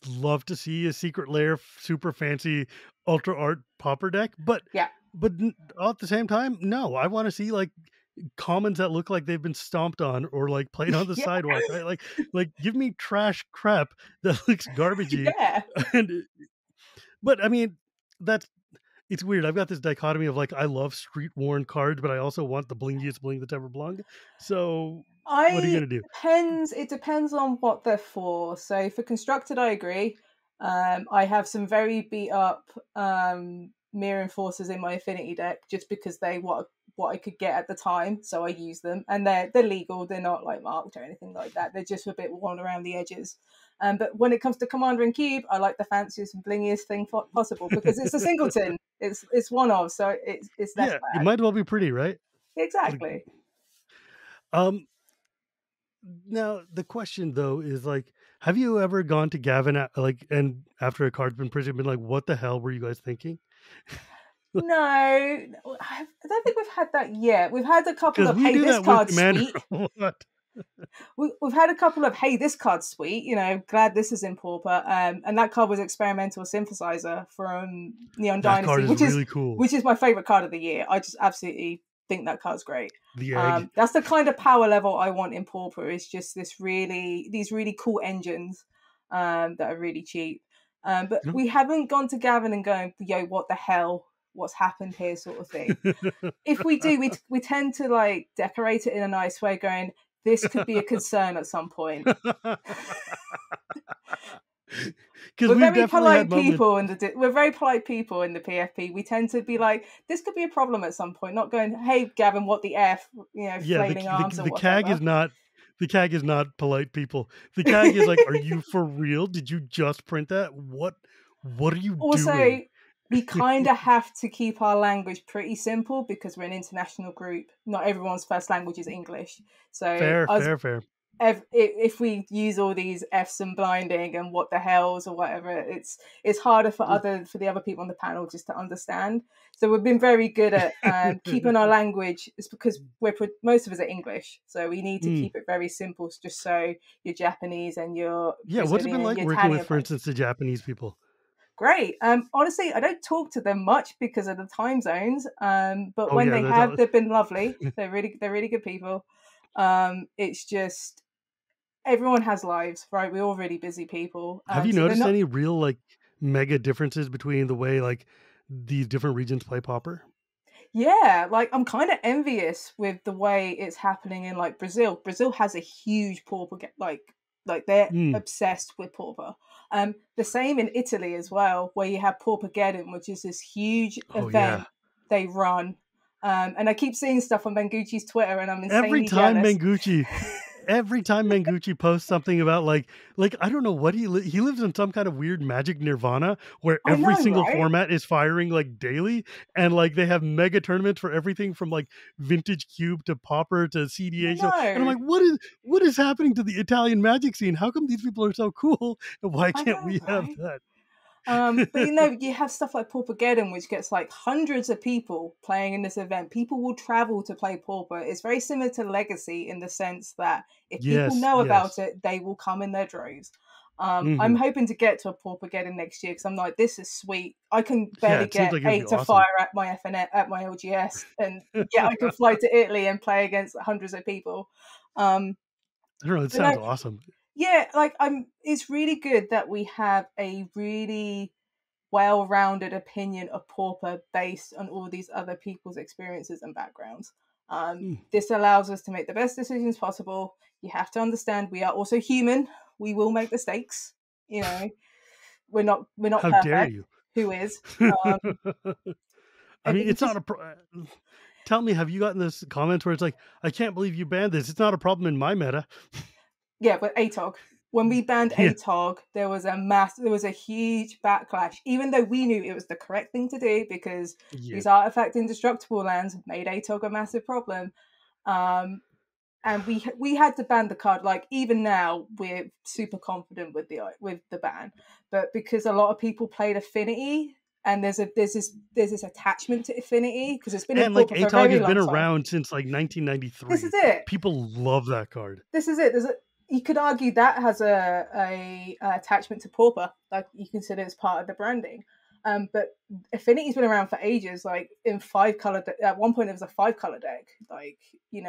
love to see a Secret Lair super fancy ultra art Pauper deck, but yeah, but at the same time, no, I want to see like commons that look like they've been stomped on or like played on the yeah. sidewalk, right? Like give me trash crap that looks garbagey. Yeah. But I mean, it's weird. I've got this dichotomy of like I love street worn cards, but I also want the blingiest bling that's ever blung. So what are you gonna do? It depends on what they're for. So for constructed, I agree. I have some very beat up mirror enforcers in my affinity deck just because they what I could get at the time, so I use them, and they're legal. They're not like marked or anything like that. They're just a bit worn around the edges. But when it comes to Commander and Cube, I like the fanciest and blingiest thing possible because it's a singleton. It's one of, so it's less bad. It might as well be pretty, right? Exactly. Now the question though is like, have you ever gone to Gavin and after a card's been printed, been like, what the hell were you guys thinking? No, I don't think we've had that yet. We've had a couple of, hey, this card's sweet. We've had a couple of, hey, this card's sweet. You know, glad this is in Pauper. And that card was Experimental Synthesizer from Neon Dynasty, card is which really is cool. Which is my favorite card of the year. I just absolutely think that card's great. The egg. That's the kind of power level I want in Pauper. Is just these really cool engines that are really cheap. But we haven't gone to Gavin and going, yo, what the hell? What's happened here, sort of thing. If we do, we tend to like decorate it in a nice way, going, this could be a concern at some point. We're very polite people in the PFP. We tend to be like, this could be a problem at some point. Not going, hey Gavin, what the F? You know, flailing arms. The CAG is not. The CAG is not polite people. The CAG is like, are you for real? Did you just print that? What are you doing? We kind of have to keep our language pretty simple because we're an international group. Not everyone's first language is English. So fair. If we use all these Fs and blinding and what the hells or whatever, it's harder for the other people on the panel just to understand. So we've been very good at keeping our language. It's because most of us are English, so we need to keep it very simple, just so your Japanese and your what's it been like working with, for instance, the Japanese people? Great. Honestly, I don't talk to them much because of the time zones. But when they've been lovely. They're really good people. It's just everyone has lives, right? We're all really busy people. Have you noticed any real like mega differences between the way like these different regions play Pauper? Yeah, like I'm kind of envious with the way it's happening in like Brazil. Brazil has a huge Pauper like they're obsessed with Pauper. The same in Italy as well, where you have Paupergeddon, which is this huge event they run. And I keep seeing stuff on Mengucci's Twitter, and I'm insanely jealous. Every time Mengucci posts something about like I don't know what he lives in some kind of weird magic nirvana where every single format is firing like daily, and like they have mega tournaments for everything from like vintage cube to Pauper to CDH. And I'm like, what is happening to the Italian magic scene? How come these people are so cool, and why can't we have that? But you have stuff like Paupergeddon, which gets like hundreds of people playing in this event. People will travel to play Pauper. It's very similar to Legacy in the sense that if people know about it, they will come in their droves. I'm hoping to get to a Paupergeddon next year because I'm like, this is sweet. I can barely get 8 to fire at my FNet at my LGS, and I can fly to Italy and play against hundreds of people. I don't know. It sounds awesome. Yeah, it's really good that we have a really well-rounded opinion of Pauper based on all these other people's experiences and backgrounds. This allows us to make the best decisions possible. You have to understand we are also human. We will make mistakes. You know, we're not How perfect. Dare you? Who is? I mean, it's not a tell me, have you gotten this comment where it's like, I can't believe you banned this. It's not a problem in my meta. Yeah, but ATOG. When we banned ATOG, there was a huge backlash, even though we knew it was the correct thing to do because these artifact indestructible lands made ATOG a massive problem. And we had to ban the card. Like even now, we're super confident with the ban, but because a lot of people played Affinity and there's this attachment to Affinity because it's been in And like Pauper for a ATOG very has been long time. around since like This is 1993. it. People love that card. This is it. You could argue that has a attachment to Pauper, like you consider it's part of the branding. But Affinity's been around for ages. Like in 5-color, at one point it was a 5-color deck. Like you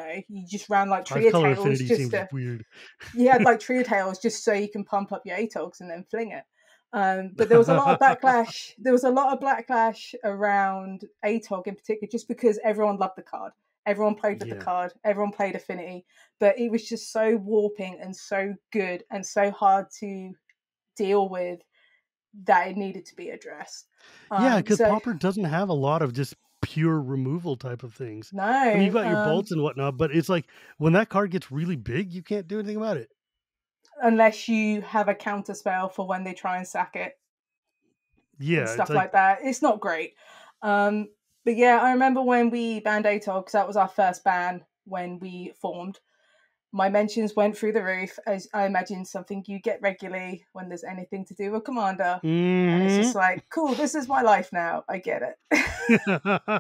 just ran like Trio 5-color Tails Affinity just seems weird. You had like Trio Tails just so you can pump up your ATOGs and then fling it. But there was a lot of backlash. There was a lot of backlash around ATOG in particular, just because everyone loved the card. Everyone played with the card. Everyone played Affinity, but it was just so warping and so good and so hard to deal with that it needed to be addressed. Yeah, because Pauper doesn't have a lot of just pure removal type of things. No, I mean, you've got your bolts and whatnot, but it's like when that card gets really big, you can't do anything about it unless you have a counter spell for when they try and sack it. Yeah, and stuff like that. It's not great. But yeah, I remember when we banned ATOG, because that was our first ban when we formed. My mentions went through the roof, as I imagine something you get regularly when there's anything to do with Commander. And it's just like, cool, this is my life now. I get it.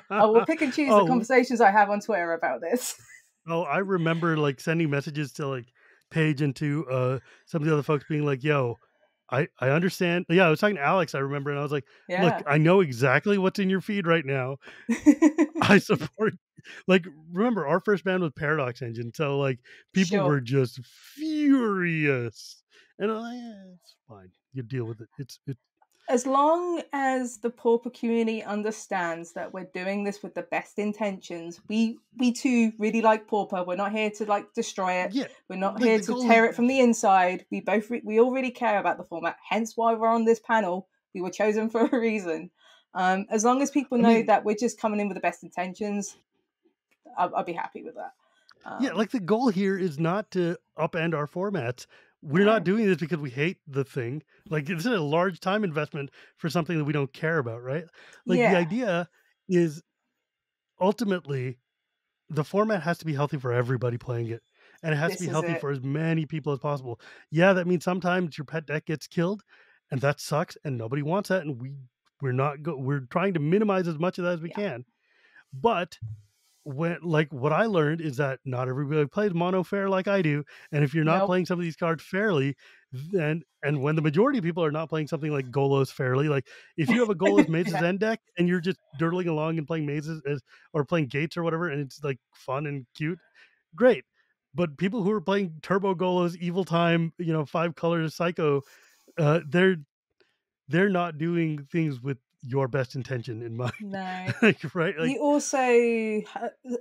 I will pick and choose the conversations I have on Twitter about this. Oh, I remember like sending messages to like Paige and to some of the other folks being like, yo, I understand. Yeah, I was talking to Alex, I remember, and I was like, look, I know exactly what's in your feed right now. I support, like, remember, our first band was Paradox Engine, so like people were just furious. And I'm like, yeah, it's fine. You deal with it. It's as long as the Pauper community understands that we're doing this with the best intentions. We too really like Pauper. We're not here to like destroy it. Yeah, we're not here to tear it from the inside. We all really care about the format. Hence why we're on this panel. We were chosen for a reason. As long as people know that we're just coming in with the best intentions, I'll be happy with that. Yeah, like the goal here is not to upend our formats. We're not doing this because we hate the thing. Like, it's a large time investment for something that we don't care about, right? Like, the idea is ultimately the format has to be healthy for everybody playing it. And it has to be healthy for as many people as possible. Yeah, that means sometimes your pet deck gets killed, and that sucks, and nobody wants that. And we're trying to minimize as much of that as we can. But what I learned is that not everybody plays mono fair like I do, and if you're not playing some of these cards fairly, then and when the majority of people are not playing something like Golos fairly, like if you have a Golos Mazes End deck and you're just dirtling along and playing mazes or playing gates or whatever, and it's like fun and cute, great. But people who are playing Turbo Golos, Evil Time, 5 colors Psycho, they're not doing things with your best intention in mind. No. Right? Like, you also,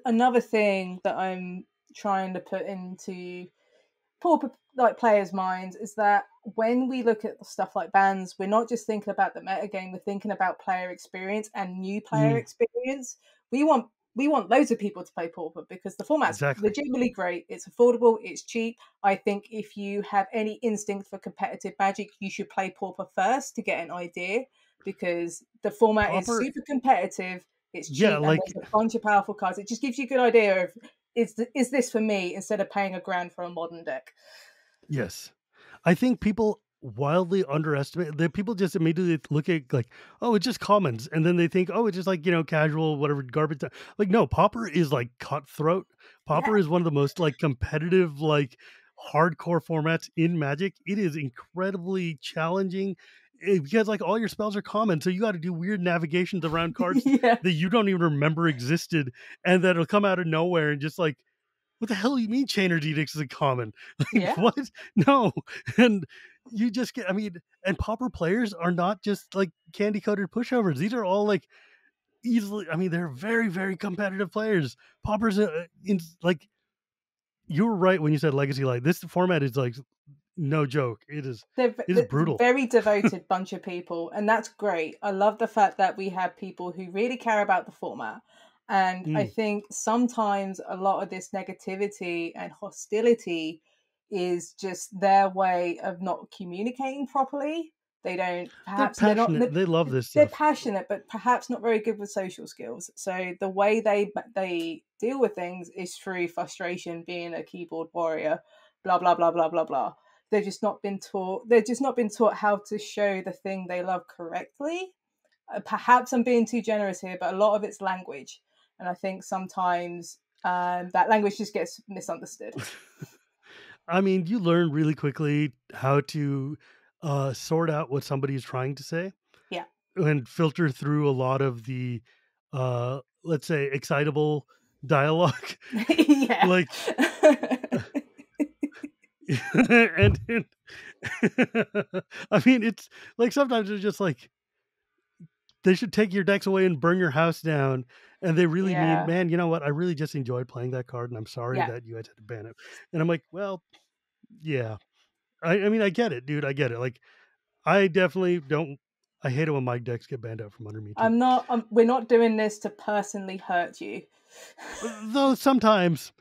another thing that I'm trying to put into Pauper like players' minds is that when we look at stuff like bans, we're not just thinking about the metagame, we're thinking about player experience and new player experience. We want loads of people to play Pauper because the format's legitimately great. It's affordable, it's cheap. I think if you have any instinct for competitive Magic, you should play Pauper first to get an idea, because the format is super competitive, it's cheap, and there's a bunch of powerful cards. It just gives you a good idea of, is this for me, instead of paying $1,000 for a modern deck. Yes. I think people wildly underestimate that. People just immediately look at like, oh, it's just commons, and then they think, oh, it's just like, casual whatever garbage. Like, no, Pauper is like cutthroat. Pauper is one of the most like competitive, like hardcore formats in Magic. It is incredibly challenging because like all your spells are common, so you got to do weird navigations around cards that you don't even remember existed, and that'll come out of nowhere and just like, what the hell do you mean Chainer's Edicts is a common? Like, what? No. And you just get, and Pauper players are not just like candy coated pushovers. These are all like easily, they're very, very competitive players. Pauper's like, you were right when you said Legacy Light. This format is like, no joke. It is brutal. Very devoted bunch of people, and that's great. I love the fact that we have people who really care about the format. And I think sometimes a lot of this negativity and hostility is just their way of not communicating properly. They don't, perhaps they're passionate. They love this stuff. They're passionate, but perhaps not very good with social skills. So the way they deal with things is through frustration, being a keyboard warrior, blah, blah, blah, blah, blah, blah. They've just not been taught how to show the thing they love correctly. perhaps I'm being too generous here, but a lot of it's language, and I think sometimes that language just gets misunderstood. I mean, you learn really quickly how to sort out what somebody is trying to say. Yeah. And filter through a lot of the, let's say, excitable dialogue. Yeah. Like, and I mean, it's like sometimes it's just like they should take your decks away and burn your house down. And they really mean, man, you know what? I really just enjoyed playing that card, and I'm sorry that you had to ban it. And I'm like, well, yeah. I mean, I get it, dude. I get it. Like, I definitely don't. I hate it when my decks get banned out from under me too. We're not doing this to personally hurt you. Though sometimes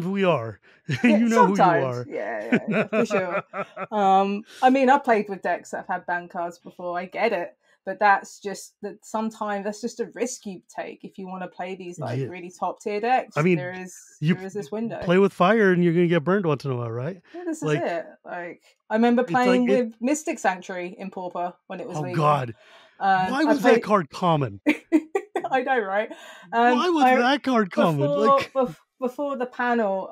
we are. You know sometimes. who you are. Yeah, for sure. I mean, I've played with decks that have had ban cards before. I get it. But that's just that sometimes that's just a risk you take if you want to play these like really top tier decks. I mean, there is this window. Play with fire and you're gonna get burned once in a while, right? Yeah, this is it. Like I remember playing with Mystic Sanctuary in Pauper when it was legal. God. Why was that card common? I know, right? Why was that card common? Before the panel,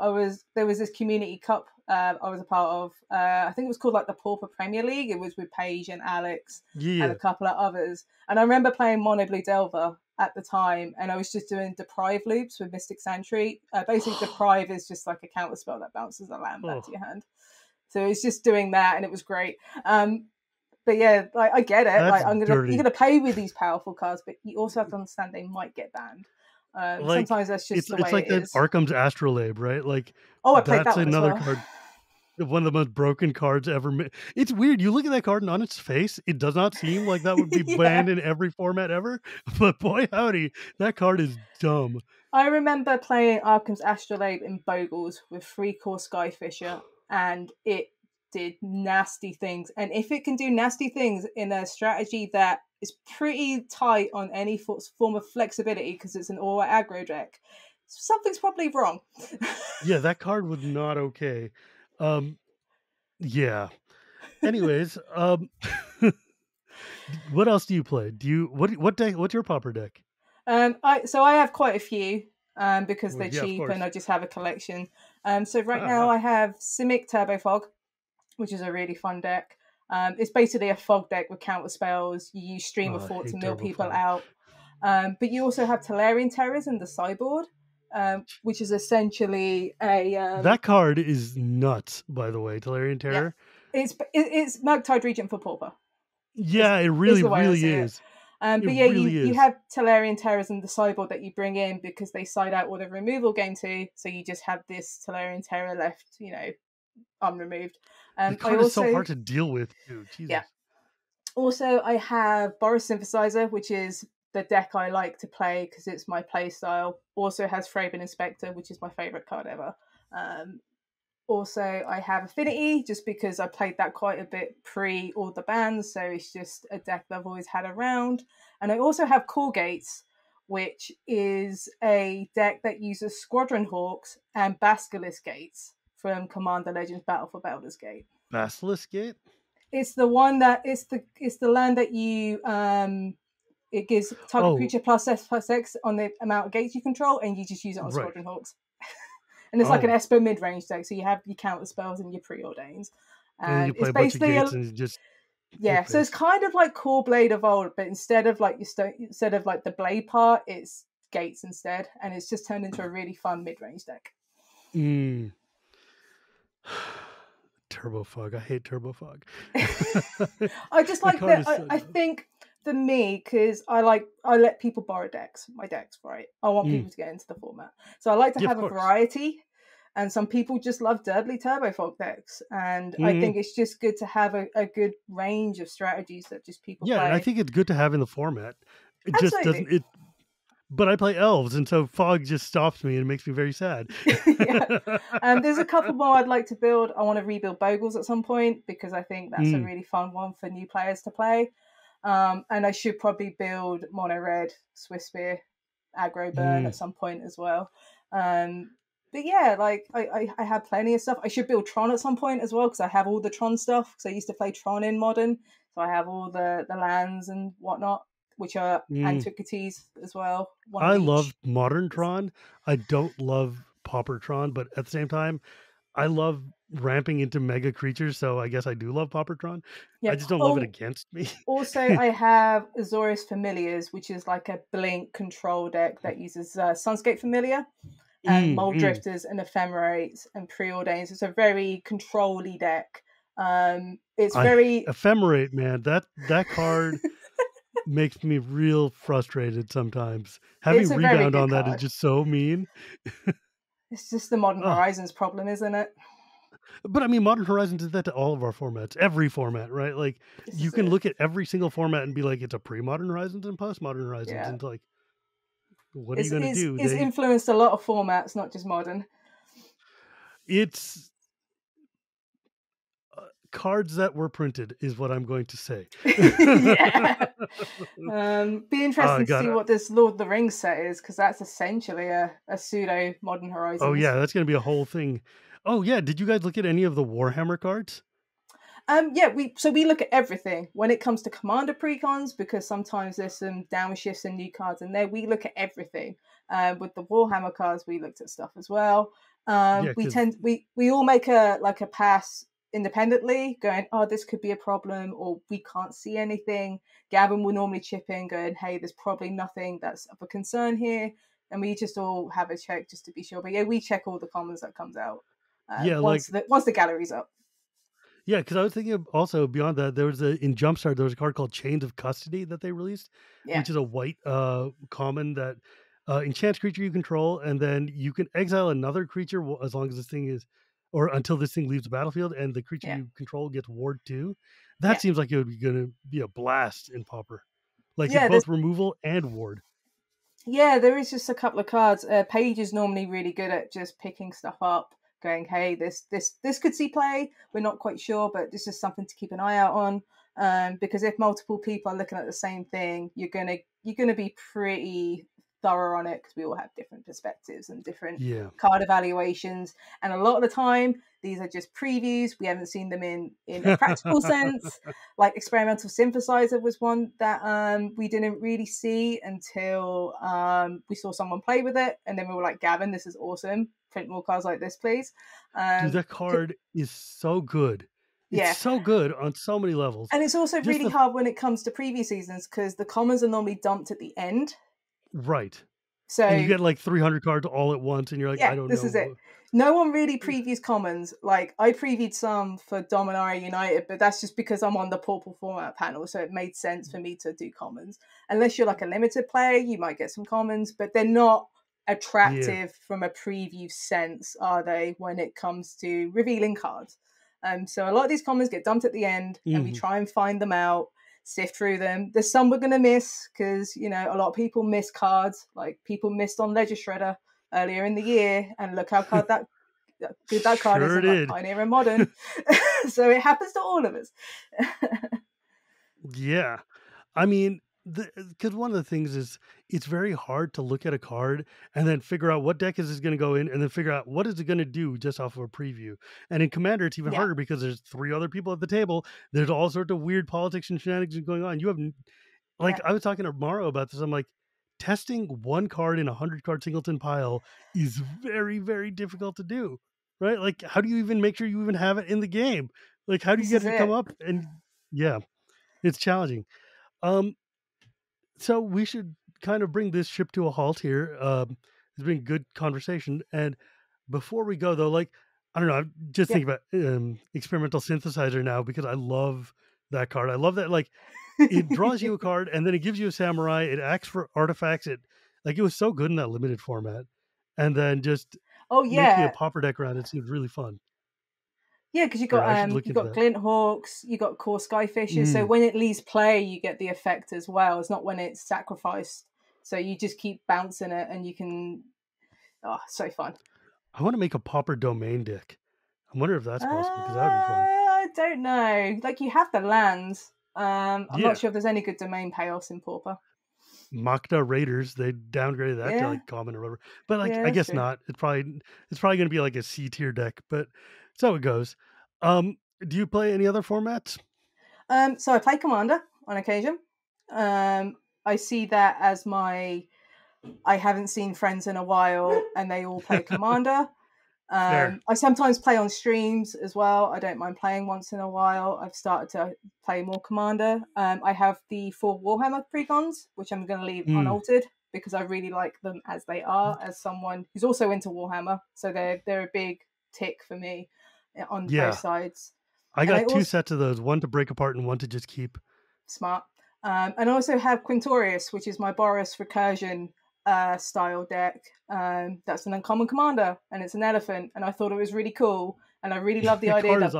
there was this community cup I was a part of. I think it was called like the Pauper Premier League. It was with Paige and Alex and a couple of others. And I remember playing Mono Blue Delver at the time, and I was just doing Deprive loops with Mystic Sanctuary. Basically, Deprive is just like a counter spell that bounces a land back to your hand. So it was just doing that, and it was great. But yeah, like I get it. That's like you're gonna play with these powerful cards, but you also have to understand they might get banned. Sometimes that's just the way it's like it is. Arkham's Astrolabe, right? Like, I played that's that another one card. One of the most broken cards ever made. It's weird. You look at that card and on its face, it does not seem like that would be banned in every format ever. But boy, howdy, that card is dumb. I remember playing Arkham's Astrolabe in Bogles with 3-core Skyfisher, and it did nasty things. And if it can do nasty things in a strategy that is pretty tight on any form of flexibility because it's an all aggro deck, something's probably wrong. Yeah, that card was not okay. Yeah. Anyways, what else do you play? What deck? What's your Pauper deck? I have quite a few because they're cheap and I just have a collection. So now I have Simic Turbo Fog, which is a really fun deck. It's basically a fog deck with counter spells. You use Stream of Thought to mill people out. But you also have Tolarian Terrors in the sideboard, which is essentially a... that card is nuts, by the way, Tolarian Terror. Yeah. It's Murktide Regent for Pauper. Yeah, it really is. But yeah, you have Tolarian Terrors in the sideboard that you bring in because they side out all the removal game too. So you just have this Tolarian Terror left, unremoved. The card is so hard to deal with too. Jesus. Yeah. Also, I have Boros Synthesizer, which is the deck I like to play because it's my play style. Also has Thraben Inspector, which is my favorite card ever. Also, I have Affinity just because I played that quite a bit pre all the bans, so it's just a deck that I've always had around. And I also have Core Gates, which is a deck that uses Squadron Hawks and Basilisk Gates from Commander Legends Battle for Baldur's Gate. Basilisk Gate? It's the one that it's the land that you it gives target creature +X on the amount of gates you control, and you just use it on Squadron Hawks. And it's like an Esper mid-range deck, so you have your counter spells and your preordains. And you play a bunch of gates and you just... Yeah, so it's kind of like Core Blade of old, but instead of like the blade part, it's gates instead, and it's just turned into a really fun mid-range deck. Turbo Fog. I hate Turbo Fog. I just like that. I think for me, because I let people borrow my decks, right? I want people to get into the format. So I like to have a variety. And some people just love Dudley Turbo Fog decks. And I think it's just good to have a good range of strategies that just people play. Yeah, and I think it's good to have in the format. It just doesn't... But I play elves, and so fog just stops me and makes me very sad. There's a couple more I'd like to build. I want to rebuild Bogles at some point because I think that's a really fun one for new players to play. And I should probably build Mono Red, Swiss Spear, Aggro Burn at some point as well. But yeah, like I have plenty of stuff. I should build Tron at some point as well because I have all the Tron stuff because I used to play Tron in Modern. So I have all the lands and whatnot. which are Mm. antiquities as well. One of I love each. Modern Tron. I don't love Pauper Tron, but at the same time, I love ramping into mega creatures, so I guess I do love Pauper Tron. I Yeah. just don't love it Oh, against me. also I have Azorius Familiars, which is like a blink control deck that uses Sunscape Familiar and Mm, Mold mm. Drifters and Ephemerates and Preordains. It's a very control-y deck. It's very Ephemerate, man. That card makes me real frustrated sometimes. it's Having a very rebound good on that is card. just so mean. It's just the Modern Ugh. Horizons problem, isn't it? But I mean, Modern Horizons did that to all of our formats, every format, right? Like This you is can it. look at every single format and be like, it's a pre-Modern Horizons and post-Modern Horizons, Yeah. and it's like, what are you It's, gonna it's, do? it's influenced a lot of formats, not just modern. It's cards that were printed is what I'm going to say. Yeah. Be I interesting to got see it. what this Lord of the Rings set is, because that's essentially a pseudo Modern Oh Horizons. yeah, that's gonna be a whole thing. Oh yeah, did you guys look at any of the Warhammer cards? Yeah, we look at everything when it comes to Commander precons, because sometimes there's some downshifts and new cards in there. We look at everything. With the Warhammer cards, we looked at stuff as well. Yeah, We because tend we all make a pass independently, going, oh, this could be a problem, or we can't see anything. Gavin will normally chip in, going, hey, there's probably nothing that's of a concern here, and we just all have a check just to be sure. But yeah, we check all the commons that comes out yeah, once like the gallery's up. yeah, because I was thinking of also beyond that, there was in Jumpstart there was a card called Chains of Custody that they released, Yeah, which is a white common that enchants creature you control, and then you can exile another creature as long as this thing is, or until this thing leaves the battlefield, and the creature yeah, you control gets ward 2. That yeah. seems like it would be gonna be a blast in Pauper. Like it's Yeah, both removal and ward. there is just a couple of cards. Paige is normally really good at just picking stuff up, going, "Hey, this could see play. We're not quite sure, but this is something to keep an eye out on." Because if multiple people are looking at the same thing, you're gonna be pretty thorough on it, because we all have different perspectives and different Yeah. card evaluations, and a lot of the time these are just previews. We haven't seen them in a practical sense. Like Experimental Synthesizer was one that we didn't really see until we saw someone play with it, and then we were like, Gavin, this is awesome. Print more cards like this, please. Dude, that card is so good. It's Yeah. so good on so many levels. And it's also Just really the hard when it comes to preview seasons, because the commons are normally dumped at the end. right. And you So get like 300 cards all at once, and you're like, yeah, I don't this is it. know. No one really previews commons. Like, I previewed some for Dominaria United, but that's just because I'm on the Pauper format panel, so it made sense for me to do commons. Unless you're like a limited player, you might get some commons, but they're not Yeah. attractive from a preview sense, are they, when it comes to revealing cards? So a lot of these commons get dumped at the end, and we try and find them out, sift through them. There's some we're going to miss, because, a lot of people miss cards. Like, people missed on Ledger Shredder earlier in the year, and look how good that card is Sure in like did. Pioneer and Modern. So it happens to all of us. Yeah. I mean, because one of the things is it's very hard to look at a card and then figure out what deck is this going to go in, and then figure out what is it going to do just off of a preview. And in Commander, it's even Yeah. harder because there's 3 other people at the table. There's all sorts of weird politics and shenanigans going on. You have like, I was talking to Maro about this. I'm like, testing one card in a 100-card singleton pile is very, very difficult to do, right? Like, how do you even make sure you even have it in the game? Like, how do you This get it is to come it. up? And yeah, it's challenging. So we should kind of bring this ship to a halt here. It's been good conversation. And before we go, though, like, I don't know, I'm just Yeah. thinking about Experimental Synthesizer now, because I love that card. I love that, like, it draws you a card and then it gives you a samurai. It acts for artifacts. It was so good in that limited format. And then just Oh making a yeah. pauper deck around it seems really fun. Yeah, because you Or I should look into got that. Glint Hawks, you got Core Skyfishes. So when it leaves play, you get the effect as well. It's not when it's sacrificed. So you just keep bouncing it, and you can. Oh, so fun. I want to make a pauper domain deck. I wonder if that's possible, because that would be fun. I don't know. Like, you have the lands. I'm Yeah. not sure if there's any good domain payoffs in Pauper. Makda Raiders, they downgraded that to Yeah. like common or whatever. But like, Yeah, I that's guess true. not. It's probably going to be like a C tier deck, but so it goes. Do you play any other formats? So I play Commander on occasion. I see that as I haven't seen friends in a while, and they all play Commander. I sometimes play on streams as well. I don't mind playing once in a while. I've started to play more Commander. I have the 4 Warhammer precons, which I'm going to leave unaltered because I really like them as they are, as someone who's also into Warhammer. So they're a big tick for me on both sides. I got 2 sets of those, one to break apart and one to just keep. Smart. And I also have Quintorius, which is my Boris Recursion style deck. That's an uncommon commander, and it's an elephant, and I thought it was really cool, and I really love the idea that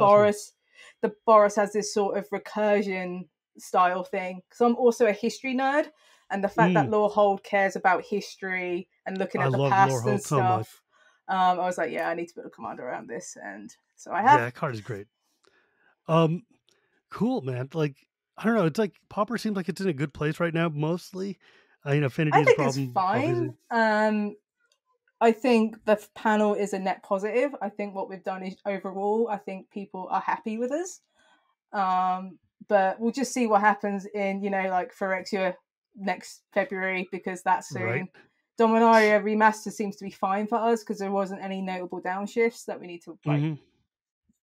Boris has this sort of recursion style thing, because I'm also a history nerd, and the fact that Lorehold cares about history and looking at the past and stuff, I was like, I need to build a commander around this, and so I have. Yeah, that card is great. Cool, man. Like, I don't know, it's like Pauper seems like it's in a good place right now, mostly. Affinity is a problem. It's fine. Obviously. I think the panel is a net positive. I think what we've done is overall, I think people are happy with us. But we'll just see what happens in, like Phyrexia next February, because that's soon. Right. Dominaria Remaster seems to be fine for us because there wasn't any notable downshifts that we need to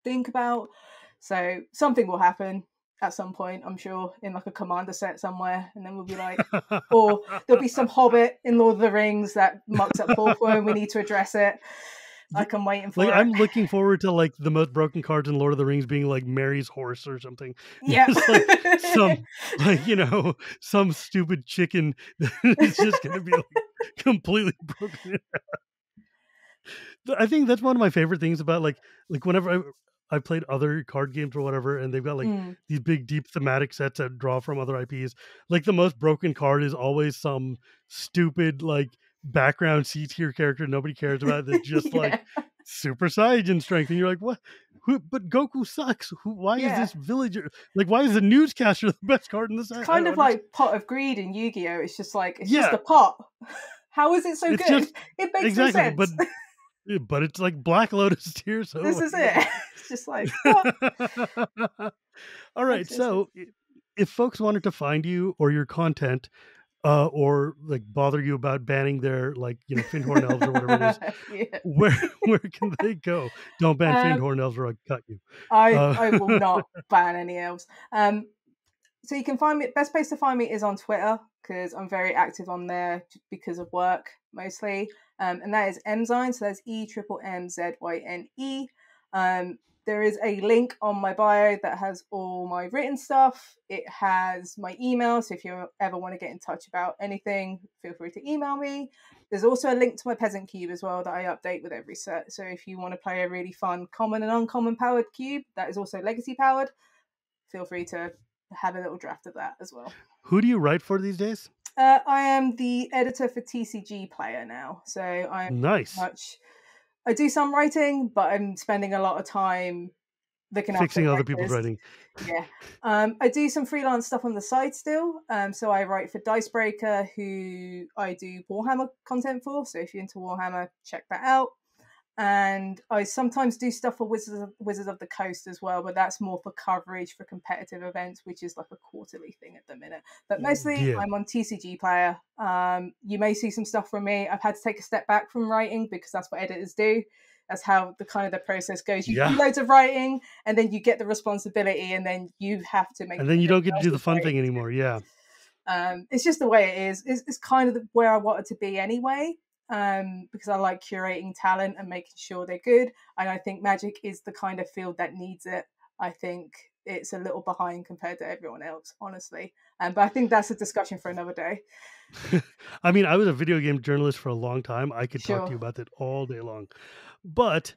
think about. So something will happen at some point, I'm sure, in like a commander set somewhere, and then we'll be like, or there'll be some Hobbit in Lord of the Rings that mucks up Pauper and we need to address it. Like, I'm waiting for it. I'm looking forward to like the most broken cards in Lord of the Rings being like Mary's horse or something. Yeah. Some stupid chicken that is just going to be like completely broken. I think that's one of my favorite things about like whenever I played other card games or whatever, and they've got like these big, deep thematic sets that draw from other IPs. Like the most broken card is always some stupid like background C tier character nobody cares about that's just like Super Saiyan strength, and you're like, what? But Goku sucks. Why is this villager like? Why is the newscaster the best card in the set? It's kind of like Pot of Greed in Yu-Gi-Oh. It's just like just a pot. How is it so good? It makes no sense. But it's like Black Lotus tier. So this is it. It's just like what? All right. So if folks wanted to find you or your content, or like bother you about banning their like Fyndhorn elves or whatever it is, where can they go? Don't ban Fyndhorn elves or I'll cut you. I will not ban any elves. So you can find me. Best place to find me is on Twitter, because I'm very active on there because of work mostly. And that is Emzyne, so that's EMMZYNE. There is a link on my bio that has all my written stuff. It has my email, so if you ever want to get in touch about anything, feel free to email me. There's also a link to my Peasant Cube as well that I update with every set. So if you want to play a really fun common and uncommon powered cube that is also legacy powered, feel free to have a little draft of that as well. Who do you write for these days? I am the editor for TCG Player now, so I'm I do some writing, but I'm spending a lot of time looking after fixing other people's writing. Yeah, I do some freelance stuff on the side still. So I write for Dicebreaker, who I do Warhammer content for. So if you're into Warhammer, check that out. And I sometimes do stuff for Wizards of the Coast as well, but that's more for coverage for competitive events, which is like a quarterly thing at the minute. But mostly I'm on TCG Player. You may see some stuff from me. I've had to take a step back from writing because that's what editors do. That's how the process goes. You do loads of writing, and then you get the responsibility, and then you have to make. And then you don't get to do the fun thing anymore. Yeah. It's just the way it is. It's kind of where I wanted to be anyway. Because I like curating talent and making sure they're good, and I think Magic is the kind of field that needs it. I think it's a little behind compared to everyone else, honestly. But I think that's a discussion for another day. I mean, I was a video game journalist for a long time. I could talk to you about that all day long. But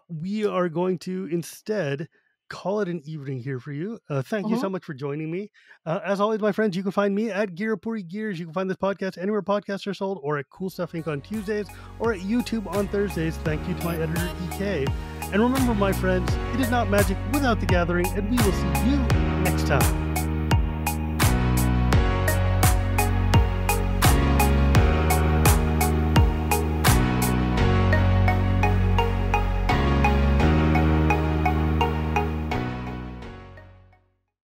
we are going to instead call it an evening here for you. Thank you so much for joining me. As always, my friends, you can find me at Girapuri Gears. You can find this podcast anywhere podcasts are sold, or at Cool Stuff Inc. on Tuesdays, or at YouTube on Thursdays. Thank you to my editor, EK. And remember, my friends, it is not magic without the gathering, and we will see you next time.